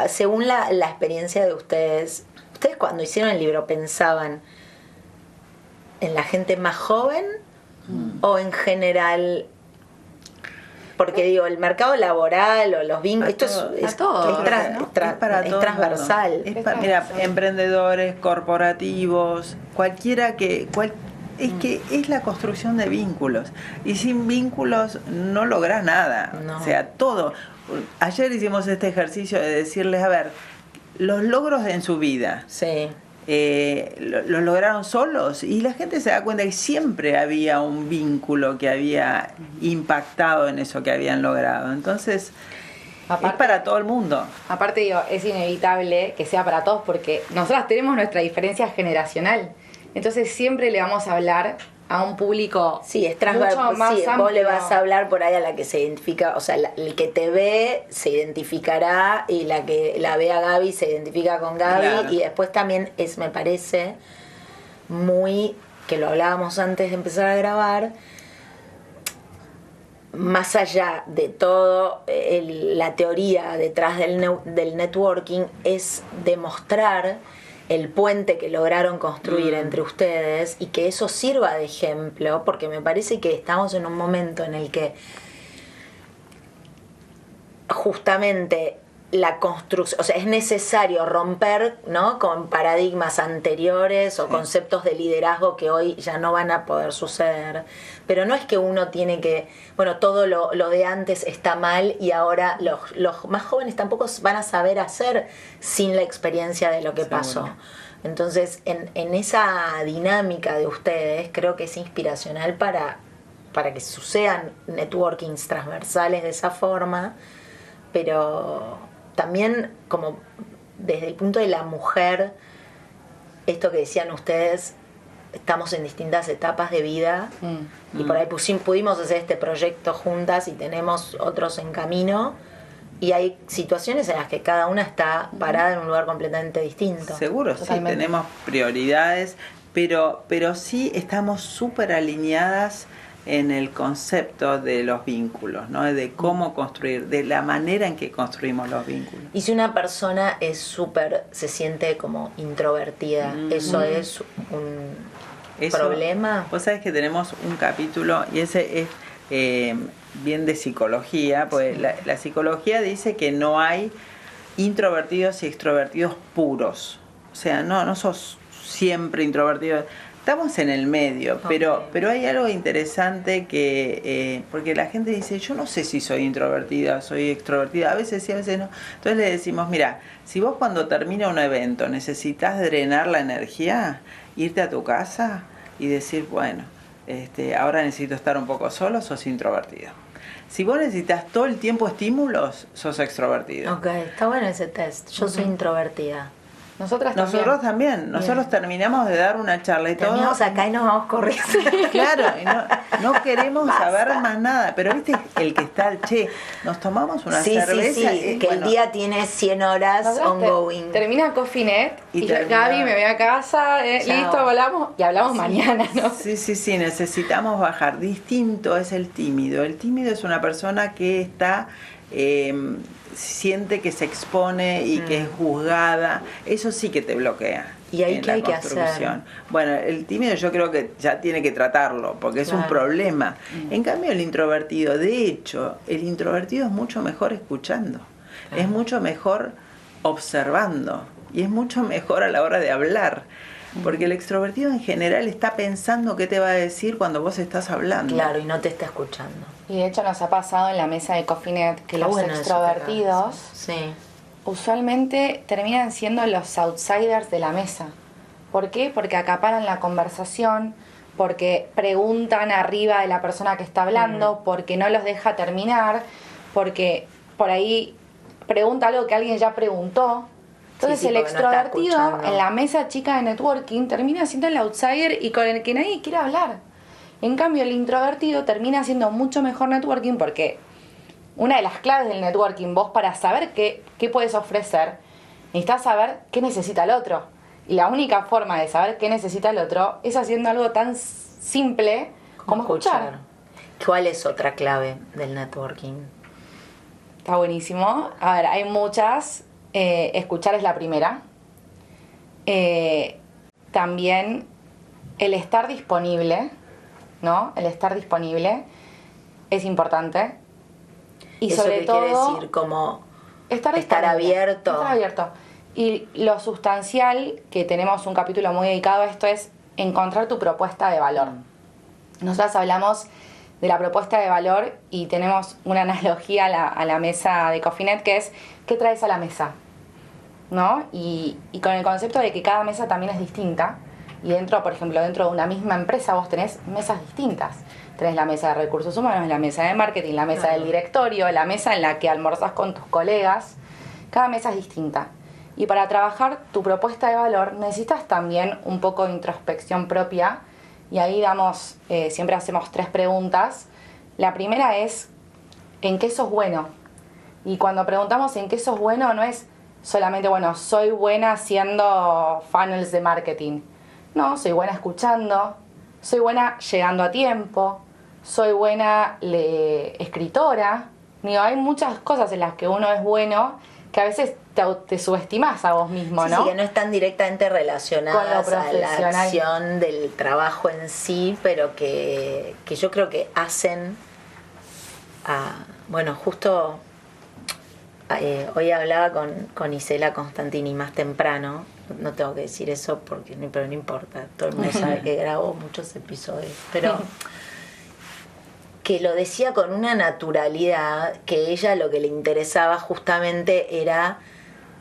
Según la experiencia de ustedes cuando hicieron el libro, ¿pensaban en la gente más joven o en general? Porque digo, el mercado laboral o los vínculos, esto es transversal. Mira, emprendedores, corporativos, cualquiera que es la construcción de vínculos. Y sin vínculos no lográs nada. No. O sea, todo. Ayer hicimos este ejercicio de decirles, a ver, los logros en su vida. Sí. Los lograron solos, y la gente se da cuenta que siempre había un vínculo que había impactado en eso que habían logrado. Entonces, aparte, es para todo el mundo. Aparte, digo, es inevitable que sea para todos porque nosotras tenemos nuestra diferencia generacional. Entonces siempre le vamos a hablar a un público mucho más amplio. Vos le vas a hablar por ahí a la que se identifica, o sea, el que te ve se identificará, y la que la ve a Gaby se identifica con Gaby, claro. Y después también me parece muy, que lo hablábamos antes de empezar a grabar, más allá de todo la teoría detrás del networking, es demostrar el puente que lograron construir entre ustedes, y que eso sirva de ejemplo, porque me parece que estamos en un momento en el que justamente la construcción, o sea, es necesario romper, ¿no?, con paradigmas anteriores o conceptos de liderazgo que hoy ya no van a poder suceder. Pero no es que uno tiene que, bueno, todo lo de antes está mal y ahora los más jóvenes tampoco van a saber hacer sin la experiencia de lo que pasó. Entonces, en esa dinámica de ustedes, creo que es inspiracional para que sucedan networkings transversales de esa forma, pero también como desde el punto de la mujer, esto que decían ustedes, estamos en distintas etapas de vida y por ahí pudimos hacer este proyecto juntas y tenemos otros en camino, y hay situaciones en las que cada una está parada en un lugar completamente distinto. Seguro, totalmente. Sí, tenemos prioridades, pero sí estamos súper alineadas en el concepto de los vínculos, ¿no? De cómo construir, de la manera en que construimos los vínculos. Y si una persona se siente como introvertida, ¿eso es un problema? Vos sabés que tenemos un capítulo, y ese es bien de psicología, pues la psicología dice que no hay introvertidos y extrovertidos puros. O sea, no sos siempre introvertido. Estamos en el medio, pero hay algo interesante que, porque la gente dice, yo no sé si soy introvertida, soy extrovertida, a veces sí, a veces no. Entonces le decimos, mira, si vos cuando termina un evento necesitas drenar la energía, irte a tu casa y decir, bueno, ahora necesito estar un poco solo, sos introvertido. Si vos necesitas todo el tiempo estímulos, sos extrovertido. Ok, está bueno ese test. Yo soy introvertida. Nosotros también. Nosotros terminamos de dar una charla y todo. Terminamos acá y nos vamos corriendo. Claro, y no queremos saber más nada. Pero viste, el que está, nos tomamos una cerveza. Sí, que el día tiene 100 horas ongoing. Termina Coffee.net y Gaby me ve a casa, listo, hablamos y hablamos mañana, ¿no? Sí, necesitamos bajar. Distinto es el tímido. El tímido es una persona que está... siente que se expone y que es juzgada, eso sí que te bloquea. ¿Y ahí qué hay que hacer? Bueno, el tímido yo creo que ya tiene que tratarlo, porque es un problema. En cambio, el introvertido, de hecho, el introvertido es mucho mejor escuchando, es mucho mejor observando y es mucho mejor a la hora de hablar. Porque el extrovertido en general está pensando qué te va a decir cuando vos estás hablando. Claro, y no te está escuchando. Y de hecho nos ha pasado en la mesa de Coffee.net que los extrovertidos usualmente terminan siendo los outsiders de la mesa. ¿Por qué? Porque acaparan la conversación, porque preguntan arriba de la persona que está hablando, porque no los deja terminar, porque por ahí pregunta algo que alguien ya preguntó. Entonces el extrovertido en la mesa chica de networking termina siendo el outsider y con el que nadie quiere hablar. En cambio el introvertido termina siendo mucho mejor networking porque una de las claves del networking, vos para saber qué puedes ofrecer, necesitas saber qué necesita el otro. Y la única forma de saber qué necesita el otro es haciendo algo tan simple como escuchar. ¿Cuál es otra clave del networking? Está buenísimo. A ver, hay muchas. Escuchar es la primera. También el estar disponible, ¿no? El estar disponible es importante. Y ¿eso sobre qué todo quiere decir? Como estar abierto. Estar abierto. Y lo sustancial, que tenemos un capítulo muy dedicado a esto, es encontrar tu propuesta de valor. Nosotras hablamos de la propuesta de valor y tenemos una analogía a la mesa de Coffee.net, que es ¿qué traes a la mesa? ¿No? Y con el concepto de que cada mesa también es distinta. Y por ejemplo, dentro de una misma empresa vos tenés mesas distintas. Tenés la mesa de recursos humanos, la mesa de marketing, la mesa del directorio, la mesa en la que almorzás con tus colegas. Cada mesa es distinta. Y para trabajar tu propuesta de valor necesitas también un poco de introspección propia. Y ahí siempre hacemos 3 preguntas. La primera es, ¿en qué sos bueno? Y cuando preguntamos en qué sos bueno, no es solamente, soy buena haciendo funnels de marketing. No, soy buena escuchando, soy buena llegando a tiempo, soy buena escritora. Hay muchas cosas en las que uno es bueno que a veces te subestimas a vos mismo, ¿no? Sí, que no están directamente relacionadas a la acción del trabajo en sí, pero que yo creo que hacen justo hoy hablaba con Isela Constantini más temprano, no tengo que decir eso pero no importa, todo el mundo sabe que grabo muchos episodios, pero que lo decía con una naturalidad que ella lo que le interesaba justamente era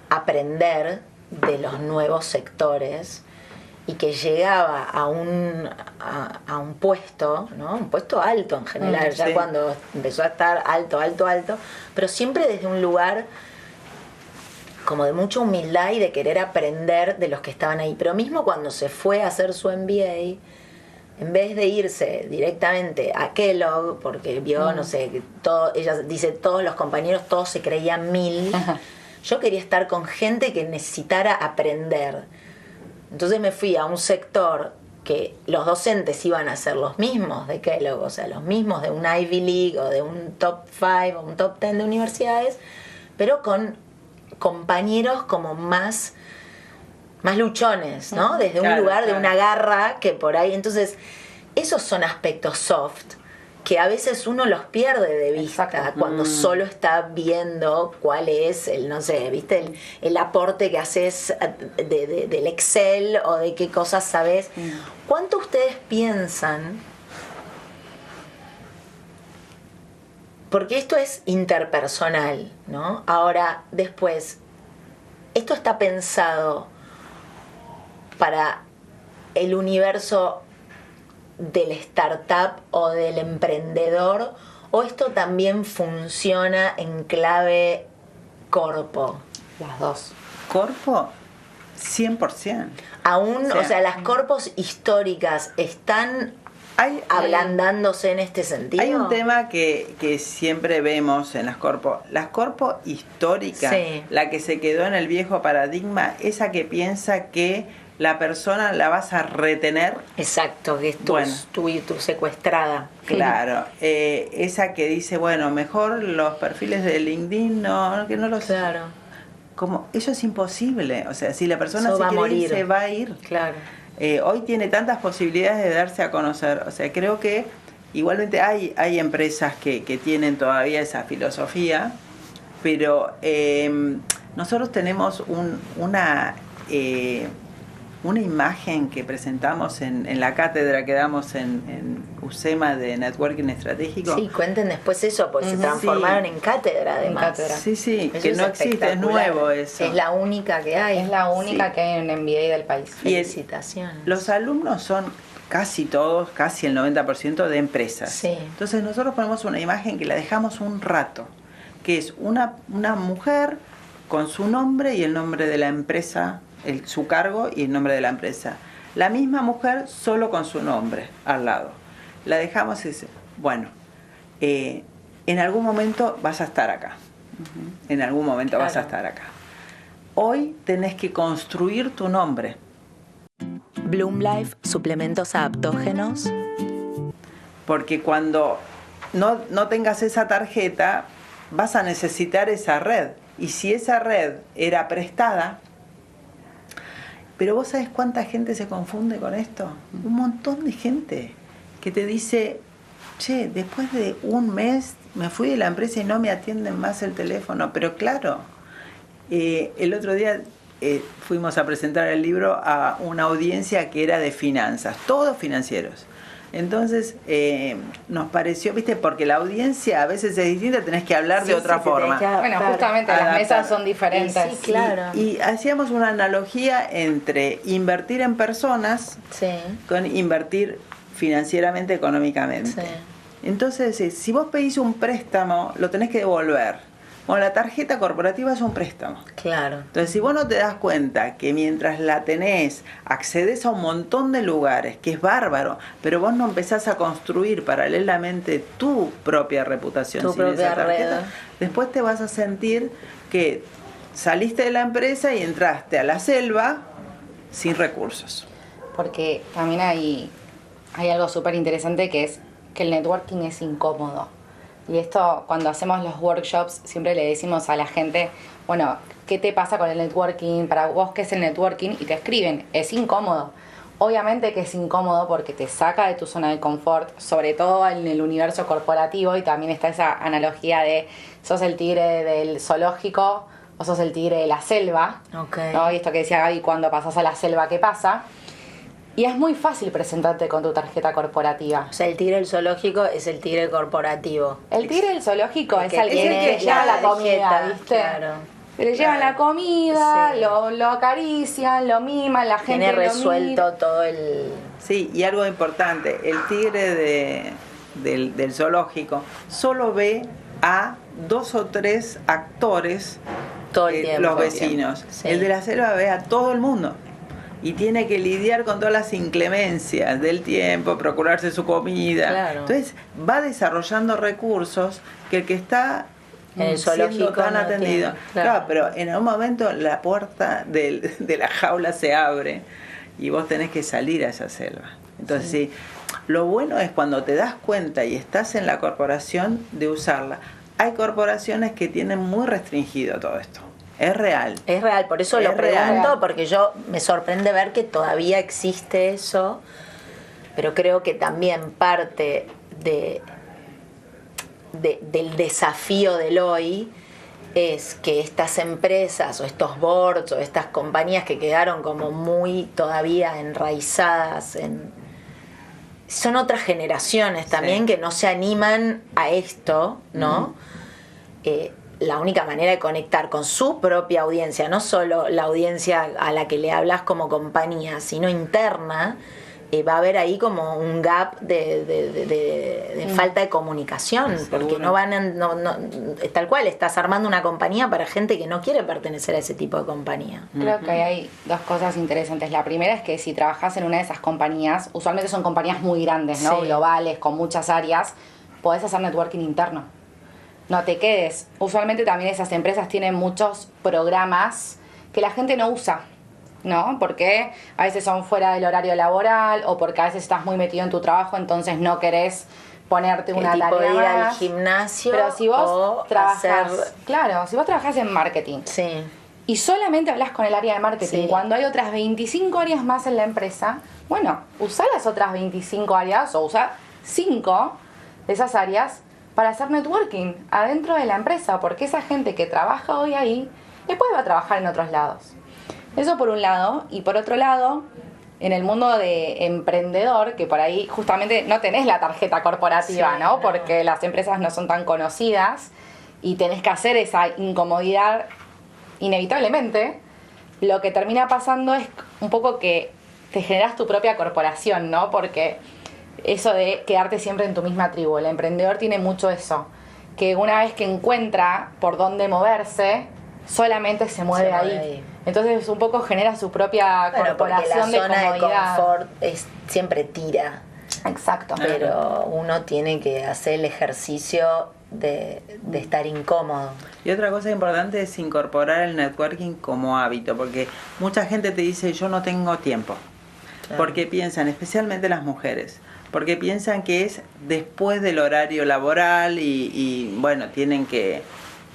aprender de los nuevos sectores y que llegaba a un puesto, ¿no? Un puesto alto en general, ya cuando empezó a estar alto, pero siempre desde un lugar como de mucha humildad y de querer aprender de los que estaban ahí. Pero mismo cuando se fue a hacer su MBA, en vez de irse directamente a Kellogg, porque vio, no sé, que ella dice, todos los compañeros, todos se creían 1000. Ajá. Yo quería estar con gente que necesitara aprender. Entonces me fui a un sector que los docentes iban a ser los mismos de Kellogg, o sea, los mismos de un Ivy League o de un top 5 o un top 10 de universidades, pero con compañeros como más luchones, ¿no? Desde un lugar de una garra que por ahí. Entonces, esos son aspectos soft que a veces uno los pierde de vista cuando solo está viendo cuál es el, no sé, ¿viste? El aporte que haces del Excel o de qué cosas sabes. ¿Cuánto ustedes piensan? Porque esto es interpersonal, ¿no? Ahora, después, esto está pensado para el universo del startup o del emprendedor, o esto también funciona en clave corpo. Las dos. Corpo 100%. Aún, o sea, las corpos históricas están ablandándose en este sentido. Hay un tema que siempre vemos en las corpos. Las corpos históricas, la que se quedó en el viejo paradigma, esa que piensa que la persona la vas a retener. Exacto, que es tu secuestrada. Claro, esa que dice, bueno, mejor los perfiles de LinkedIn que no los... Claro. Como, eso es imposible, o sea, si la persona Eso se va quiere a morir. ir, se va a ir. Claro. Hoy tiene tantas posibilidades de darse a conocer, o sea, creo que igualmente hay empresas que tienen todavía esa filosofía, pero nosotros tenemos una imagen que presentamos en la cátedra que damos en UCEMA de Networking Estratégico. Sí, cuenten después eso, porque se transformaron en cátedra además. Sí, eso que no existe, es nuevo eso. Es la única que hay. Es la única que hay en MBA del país. Felicitaciones. Los alumnos son casi todos, casi el 90% de empresas. Sí. Entonces nosotros ponemos una imagen que la dejamos un rato, que es una mujer con su nombre y el nombre de la empresa, su cargo y el nombre de la empresa. La misma mujer solo con su nombre al lado. La dejamos y dice, bueno, en algún momento vas a estar acá. En algún momento vas a estar acá. Hoy tenés que construir tu nombre. Bloom Life, suplementos adaptógenos. Porque cuando no tengas esa tarjeta, vas a necesitar esa red. Y si esa red era prestada, pero vos sabés cuánta gente se confunde con esto. Un montón de gente que te dice, che, después de un mes me fui de la empresa y no me atienden más el teléfono. Pero claro, el otro día fuimos a presentar el libro a una audiencia que era de finanzas, todos financieros. Entonces nos pareció, viste, porque la audiencia a veces es distinta, tenés que hablar de otra forma. Bueno, justamente las mesas son diferentes. Sí, claro. Y hacíamos una analogía entre invertir en personas con invertir financieramente, económicamente. Sí. Entonces, si vos pedís un préstamo, lo tenés que devolver. Bueno, la tarjeta corporativa es un préstamo. Claro. Entonces, si vos no te das cuenta que mientras la tenés, accedes a un montón de lugares, que es bárbaro, pero vos no empezás a construir paralelamente tu propia reputación sin esa tarjeta, después te vas a sentir que saliste de la empresa y entraste a la selva sin recursos. Porque también hay algo súper interesante que es que el networking es incómodo. Y esto, cuando hacemos los workshops, siempre le decimos a la gente, bueno, ¿qué te pasa con el networking? Para vos, ¿qué es el networking? Y te escriben, es incómodo. Obviamente que es incómodo porque te saca de tu zona de confort, sobre todo en el universo corporativo, y también está esa analogía de sos el tigre del zoológico o sos el tigre de la selva. Okay. ¿No? Y esto que decía Gaby, cuando pasás a la selva, ¿qué pasa? Y es muy fácil presentarte con tu tarjeta corporativa. O sea, el tigre del zoológico es el tigre corporativo. El tigre del zoológico es el tiene que lleva la comida, dieta, ¿viste? Claro. Le llevan la comida, Sí. lo acarician, lo miman, la gente Tiene lo resuelto mira. todo el... Sí, y algo importante, el tigre del zoológico solo ve a 2 o 3 actores, Todo el tiempo. los vecinos. Sí. El de la selva ve a todo el mundo. Y tiene que lidiar con todas las inclemencias del tiempo, procurarse su comida. Claro. Entonces va desarrollando recursos que el que está En el siendo zoológico tan no atendido. tiene, claro. Pero en algún momento la puerta de la jaula se abre y vos tenés que salir a esa selva. Entonces sí, lo bueno es cuando te das cuenta y estás en la corporación de usarla. Hay corporaciones que tienen muy restringido todo esto. Es real. Es real, por eso Es lo pregunto, real. porque me sorprende ver que todavía existe eso, pero creo que también parte del desafío del hoy es que estas empresas o estos boards o estas compañías que quedaron como muy todavía enraizadas son otras generaciones también que no se animan a esto, ¿no? La única manera de conectar con su propia audiencia, no solo la audiencia a la que le hablas como compañía, sino interna, va a haber ahí como un gap de falta de comunicación, porque no van tal cual, estás armando una compañía para gente que no quiere pertenecer a ese tipo de compañía. Creo que hay dos cosas interesantes. La primera es que si trabajas en una de esas compañías, usualmente son compañías muy grandes, ¿no? Sí. Globales, con muchas áreas, podés hacer networking interno. No te quedes. Usualmente también esas empresas tienen muchos programas que la gente no usa, ¿no? Porque a veces son fuera del horario laboral o porque a veces estás muy metido en tu trabajo, entonces no querés ponerte una tipo tarea de ir al más. gimnasio. Pero si vos o trabajas, claro, si vos trabajás en marketing Sí. y solamente hablas con el área de marketing, Sí. cuando hay otras 25 áreas más en la empresa, bueno, usá las otras 25 áreas o usá 5 de esas áreas para hacer networking adentro de la empresa, porque esa gente que trabaja hoy ahí, después va a trabajar en otros lados. Eso por un lado, y por otro lado, en el mundo de emprendedor, que por ahí justamente no tenés la tarjeta corporativa, Sí, ¿no? no. Porque las empresas no son tan conocidas y tenés que hacer esa incomodidad inevitablemente, lo que termina pasando es un poco que te generas tu propia corporación, ¿no? Porque eso de quedarte siempre en tu misma tribu, el emprendedor tiene mucho eso, que una vez que encuentra por dónde moverse, solamente se mueve ahí. Entonces un poco genera su propia corporación de zona de comodidad. confort siempre tira, Exacto. pero uno tiene que hacer el ejercicio de estar incómodo. Y otra cosa importante es incorporar el networking como hábito, porque mucha gente te dice yo no tengo tiempo, Claro. porque piensan, especialmente las mujeres, porque piensan que es después del horario laboral y bueno, tienen que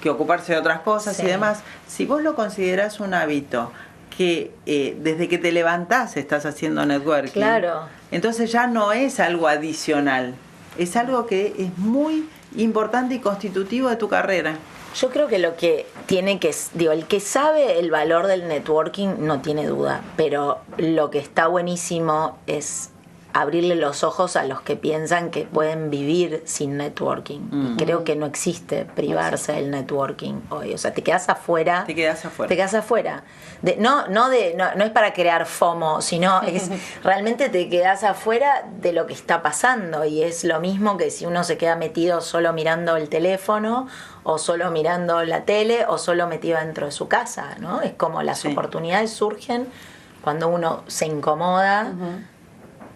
ocuparse de otras cosas Sí. y demás. Si vos lo considerás un hábito que desde que te levantás estás haciendo networking, Claro. entonces ya no es algo adicional, es algo que es muy importante y constitutivo de tu carrera. Yo creo que lo que tiene que, digo, el que sabe el valor del networking no tiene duda, pero lo que está buenísimo es abrirle los ojos a los que piensan que pueden vivir sin networking. Y creo que no existe privarse del networking hoy. O sea, te quedas afuera. Te quedas afuera. Te quedas afuera. No es para crear FOMO, sino es realmente te quedas afuera de lo que está pasando. Y es lo mismo que si uno se queda metido solo mirando el teléfono, o solo mirando la tele, o solo metido dentro de su casa, ¿no? Es como las oportunidades surgen cuando uno se incomoda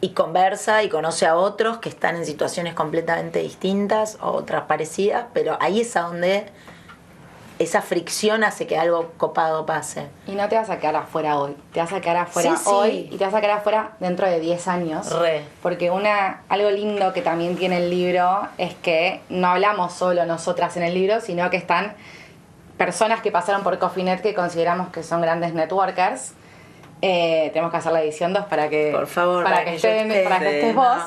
y conversa y conoce a otros que están en situaciones completamente distintas o otras parecidas, pero ahí es a donde esa fricción hace que algo copado pase. Y no te vas a quedar afuera hoy, te vas a quedar afuera Sí. hoy y te vas a quedar afuera dentro de 10 años. Re. Porque algo lindo que también tiene el libro es que no hablamos solo nosotras en el libro, sino que están personas que pasaron por Coffee.net que consideramos que son grandes networkers. Tenemos que hacer la edición 2 para que, Por favor, para que estés vos.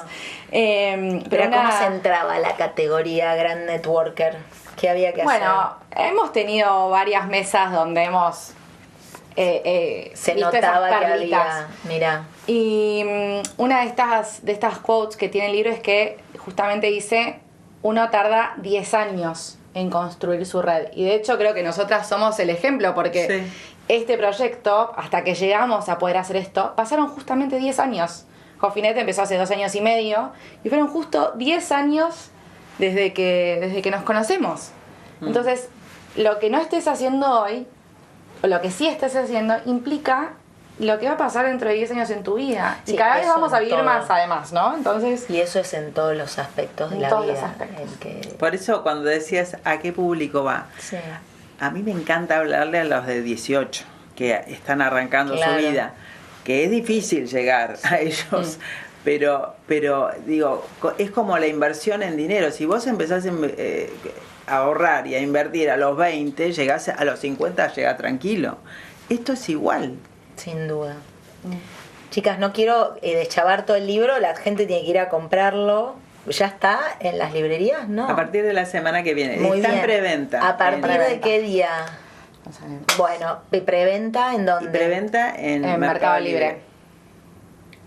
Pero ¿cómo nada, se entraba a la categoría Grand Networker? ¿Qué había que hacer? Bueno, hemos tenido varias mesas donde hemos Se visto notaba esas que perlitas. había... Mira, Y una de estas quotes que tiene el libro es que justamente dice, uno tarda 10 años en construir su red. Y de hecho creo que nosotras somos el ejemplo, porque este proyecto, hasta que llegamos a poder hacer esto, pasaron justamente 10 años. Coffee.net empezó hace 2 años y medio, y fueron justo 10 años desde que nos conocemos. Entonces, lo que no estés haciendo hoy, o lo que sí estés haciendo, implica lo que va a pasar dentro de 10 años en tu vida. Sí, y cada vez eso vamos a en vivir todo. más, además, ¿no? Entonces, y eso es en todos los aspectos de En la todos vida. los aspectos. El que... Por eso cuando decías a qué público va, Sí. a mí me encanta hablarle a los de 18 que están arrancando Claro. su vida, que es difícil llegar a ellos, pero digo, es como la inversión en dinero. Si vos empezás a ahorrar y a invertir a los 20, llegás a los 50, llega tranquilo. Esto es igual. Sin duda. Chicas, no quiero deschavar todo el libro, la gente tiene que ir a comprarlo. ¿Ya está en las librerías? No. A partir de la semana que viene. Muy Está bien. en preventa. ¿A partir de qué día? Bueno, ¿preventa en dónde? Y preventa en Mercado Libre.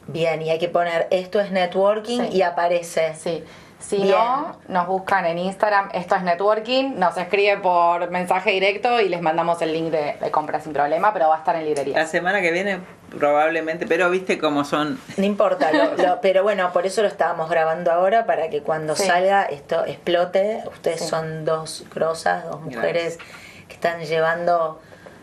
Bien, y hay que poner esto es networking Sí. y aparece. Sí. Si Bien. no, nos buscan en Instagram, esto es networking, nos escribe por mensaje directo y les mandamos el link de compra sin problema, pero va a estar en La librería. semana que viene probablemente, pero viste cómo son. No importa, pero bueno, por eso lo estábamos grabando ahora, para que cuando Sí. salga esto explote. Ustedes Sí. son dos grosas, dos mujeres que están llevando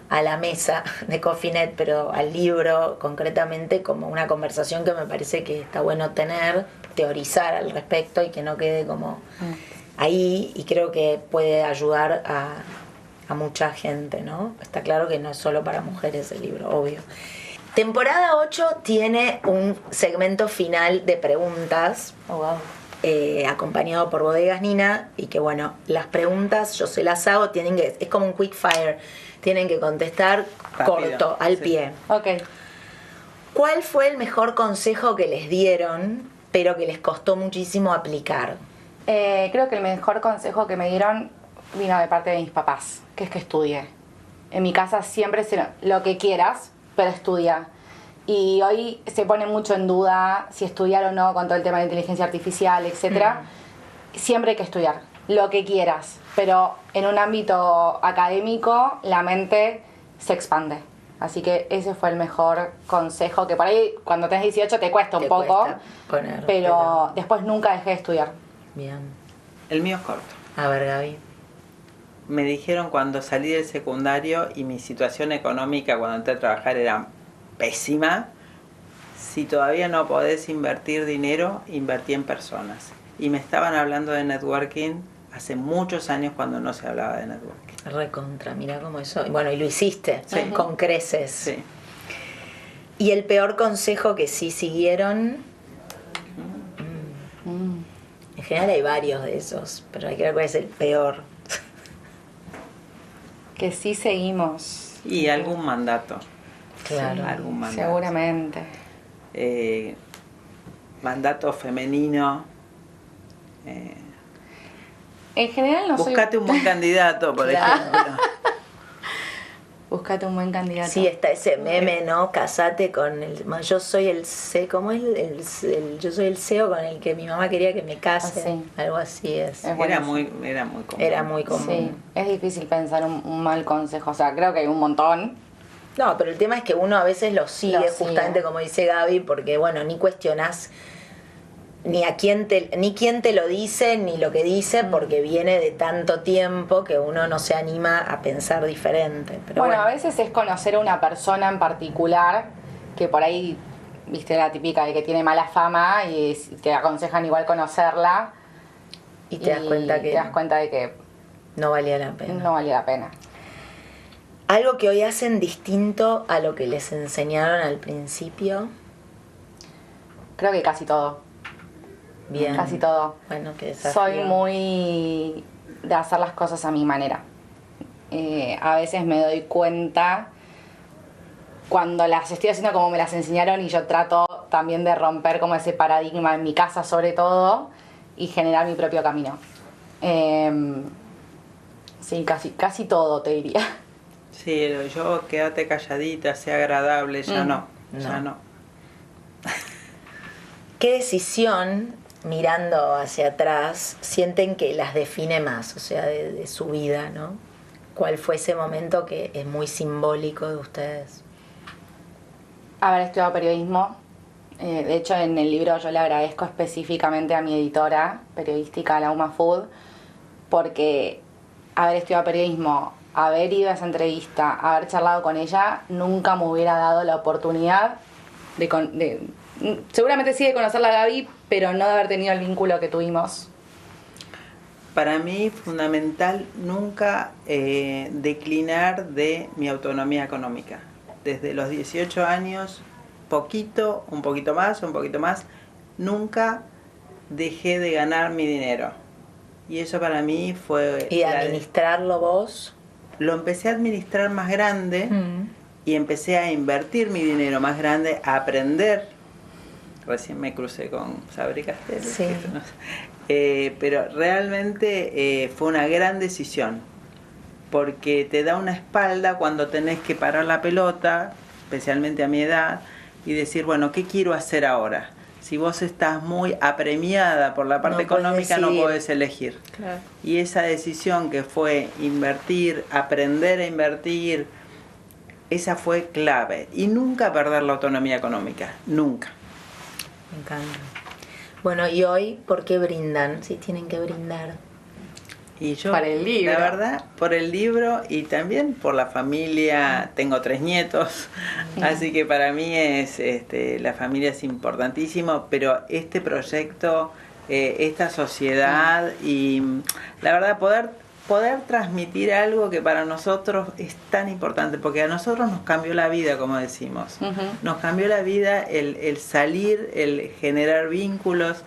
a la mesa de Coffeenet, pero al libro concretamente, como una conversación que me parece que está bueno tener, teorizar al respecto y que no quede como ahí, y creo que puede ayudar a mucha gente, ¿no? Está claro que no es solo para mujeres el libro, obvio. Temporada 8 tiene un segmento final de preguntas, Oh, wow. acompañado por Bodegas Nina, y que bueno, las preguntas yo se las hago, es como un quick fire, tienen que contestar Rápido, corto, al sí. pie. Ok. ¿Cuál fue el mejor consejo que les dieron, pero que les costó muchísimo aplicar? Creo que el mejor consejo que me dieron vino de parte de mis papás, que es que estudie. En mi casa siempre lo que quieras, pero estudia. Y hoy se pone mucho en duda si estudiar o no con todo el tema de inteligencia artificial, etcétera. Siempre hay que estudiar, lo que quieras, pero en un ámbito académico la mente se expande. Así que ese fue el mejor consejo, que por ahí cuando tenés 18 te cuesta un Te poco, cuesta poner, pero después nunca dejé de estudiar. Bien. El mío es corto. A ver, Gaby. Me dijeron cuando salí del secundario y mi situación económica cuando entré a trabajar era pésima, si todavía no podés invertir dinero, invertí en personas. Y me estaban hablando de networking hace muchos años cuando no se hablaba de networking. Recontra, mira cómo eso. Bueno, y lo hiciste, Sí. con creces. Sí. ¿Y el peor consejo que sí siguieron? En general hay varios de esos, pero hay que ver cuál es el peor. Que sí seguimos. Y algún mandato. Claro. Algún mandato. Seguramente. Mandato femenino. En general no Buscate soy... un buen candidato, por Claro. ejemplo. Buscate un buen candidato. Sí, está ese meme, ¿no? Casate con el... Yo soy el C, ¿cómo es? Yo soy el CEO con el que mi mamá quería que me case. Ah, sí. Algo así es. Es buenísimo. Era muy común. Era muy común. Sí, es difícil pensar un mal consejo. O sea, creo que hay un montón. No, pero el tema es que uno a veces lo sigue, Lo sigue. justamente como dice Gaby, porque bueno, ni cuestionás ni quién te lo dice, ni lo que dice, porque viene de tanto tiempo que uno no se anima a pensar diferente. Pero Bueno, a veces es conocer a una persona en particular que por ahí, viste, la típica de que tiene mala fama y te aconsejan igual conocerla. y te das cuenta que te das cuenta de que no valía la pena. no valía la pena. Algo que hoy hacen distinto a lo que les enseñaron al principio. Creo que casi todo. Bien. Casi todo. Bueno, qué desafío. Soy muy de hacer las cosas a mi manera. A veces me doy cuenta cuando las estoy haciendo como me las enseñaron, y yo trato también de romper como ese paradigma en mi casa sobre todo y generar mi propio camino. Sí, casi todo te diría. Sí, yo quédate calladita, sea agradable, ya no. ¿Qué decisión, mirando hacia atrás, sienten que las define más, o sea, de su vida, ¿no? ¿Cuál fue ese momento que es muy simbólico de ustedes? Haber estudiado periodismo. De hecho, en el libro yo le agradezco específicamente a mi editora periodística, la Uma Food, porque haber estudiado periodismo, haber ido a esa entrevista, haber charlado con ella, nunca me hubiera dado la oportunidad seguramente sí de conocerla a Gaby, pero no de haber tenido el vínculo que tuvimos. Para mí, fundamental nunca declinar de mi autonomía económica. Desde los 18 años, un poquito más, nunca dejé de ganar mi dinero. Y eso para mí fue... ¿Y administrarlo vos? Lo empecé a administrar más grande y empecé a invertir mi dinero más grande, a aprender. Recién me crucé con Sabri Castell. Sí. Pero realmente fue una gran decisión, porque te da una espalda cuando tenés que parar la pelota, especialmente a mi edad, y decir, bueno, ¿qué quiero hacer ahora? Si vos estás muy apremiada por la parte económica, no podés elegir. Claro. Y esa decisión que fue invertir, aprender a invertir, esa fue clave. Y nunca perder la autonomía económica, nunca. Me encanta. Bueno, y hoy, ¿por qué brindan? Si tienen que brindar. Y yo, para el libro. La verdad, por el libro y también por la familia. Tengo 3 nietos, así que para mí es la familia es importantísimo, pero este proyecto, esta sociedad y la verdad poder transmitir algo que para nosotros es tan importante, porque a nosotros nos cambió la vida, como decimos. Nos cambió la vida el salir, el generar vínculos,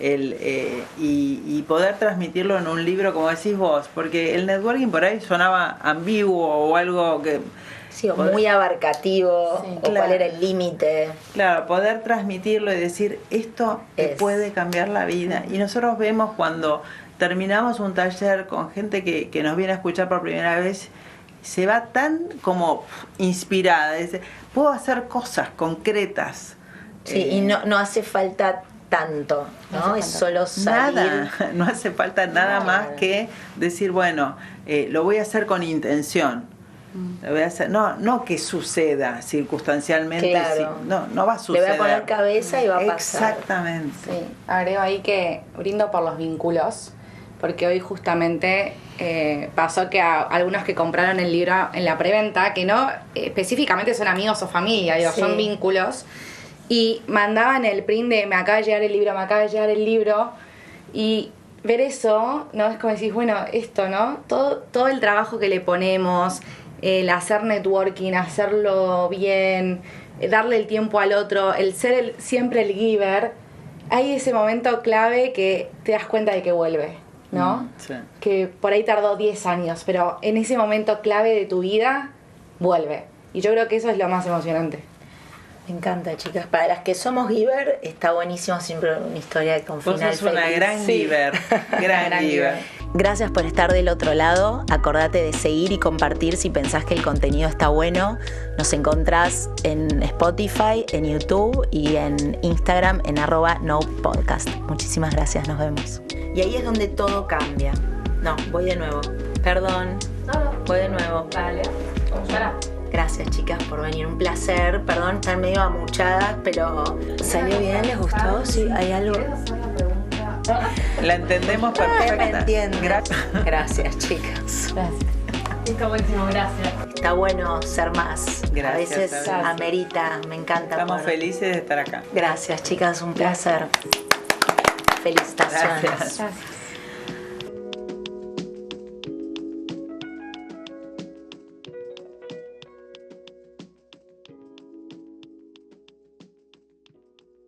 y poder transmitirlo en un libro, como decís vos, porque el networking por ahí sonaba ambiguo o algo que... Sí, o muy abarcativo, sí, o claro. cuál era el límite. Claro, poder transmitirlo y decir, esto te puede cambiar la vida. Y nosotros vemos cuando terminamos un taller con gente que nos viene a escuchar por primera vez, se va tan como inspirada, dice, puedo hacer cosas concretas. Sí, y no hace falta tanto, ¿no? Es solo salir. Nada, no hace falta nada más que decir, bueno, lo voy a hacer con intención. Lo voy a hacer, no que suceda circunstancialmente, claro. No va a suceder. Le voy a poner cabeza y va a pasar. Exactamente. Sí, agrego ahí que brindo por los vínculos, porque hoy justamente pasó que a algunos que compraron el libro en la preventa, que no específicamente son amigos o familia, digo, son vínculos, y mandaban el print de me acaba de llegar el libro, y ver eso, ¿no? Es como decís, bueno, esto, ¿no? Todo el trabajo que le ponemos, el hacer networking, hacerlo bien, darle el tiempo al otro, el ser siempre el giver, hay ese momento clave que te das cuenta de que vuelve, ¿no? Sí. Que por ahí tardó 10 años, pero en ese momento clave de tu vida, vuelve. Y yo creo que eso es lo más emocionante. Me encanta, chicas. Para las que somos giver, está buenísimo siempre una historia con Vos final sos una feliz. gran giver, gran giver. Gracias por estar del otro lado. Acordate de seguir y compartir si pensás que el contenido está bueno. Nos encontrás en Spotify, en YouTube y en Instagram en @nopodcast. Muchísimas gracias, nos vemos. Y ahí es donde todo cambia. No, voy de nuevo. Perdón. Voy de nuevo. Dale, funciona. Gracias, chicas, por venir. Un placer. Perdón, están medio amuchadas, pero ¿salió bien? ¿Les gustó? Sí, hay algo. La entendemos Me perfectamente. entienden. Gracias, chicas. Gracias. Está buenísimo, gracias. Está bueno ser más. Gracias, a veces gracias. amerita. Me encanta. Estamos felices de estar acá. Gracias, chicas. Un placer. Felicitaciones. Gracias. Gracias.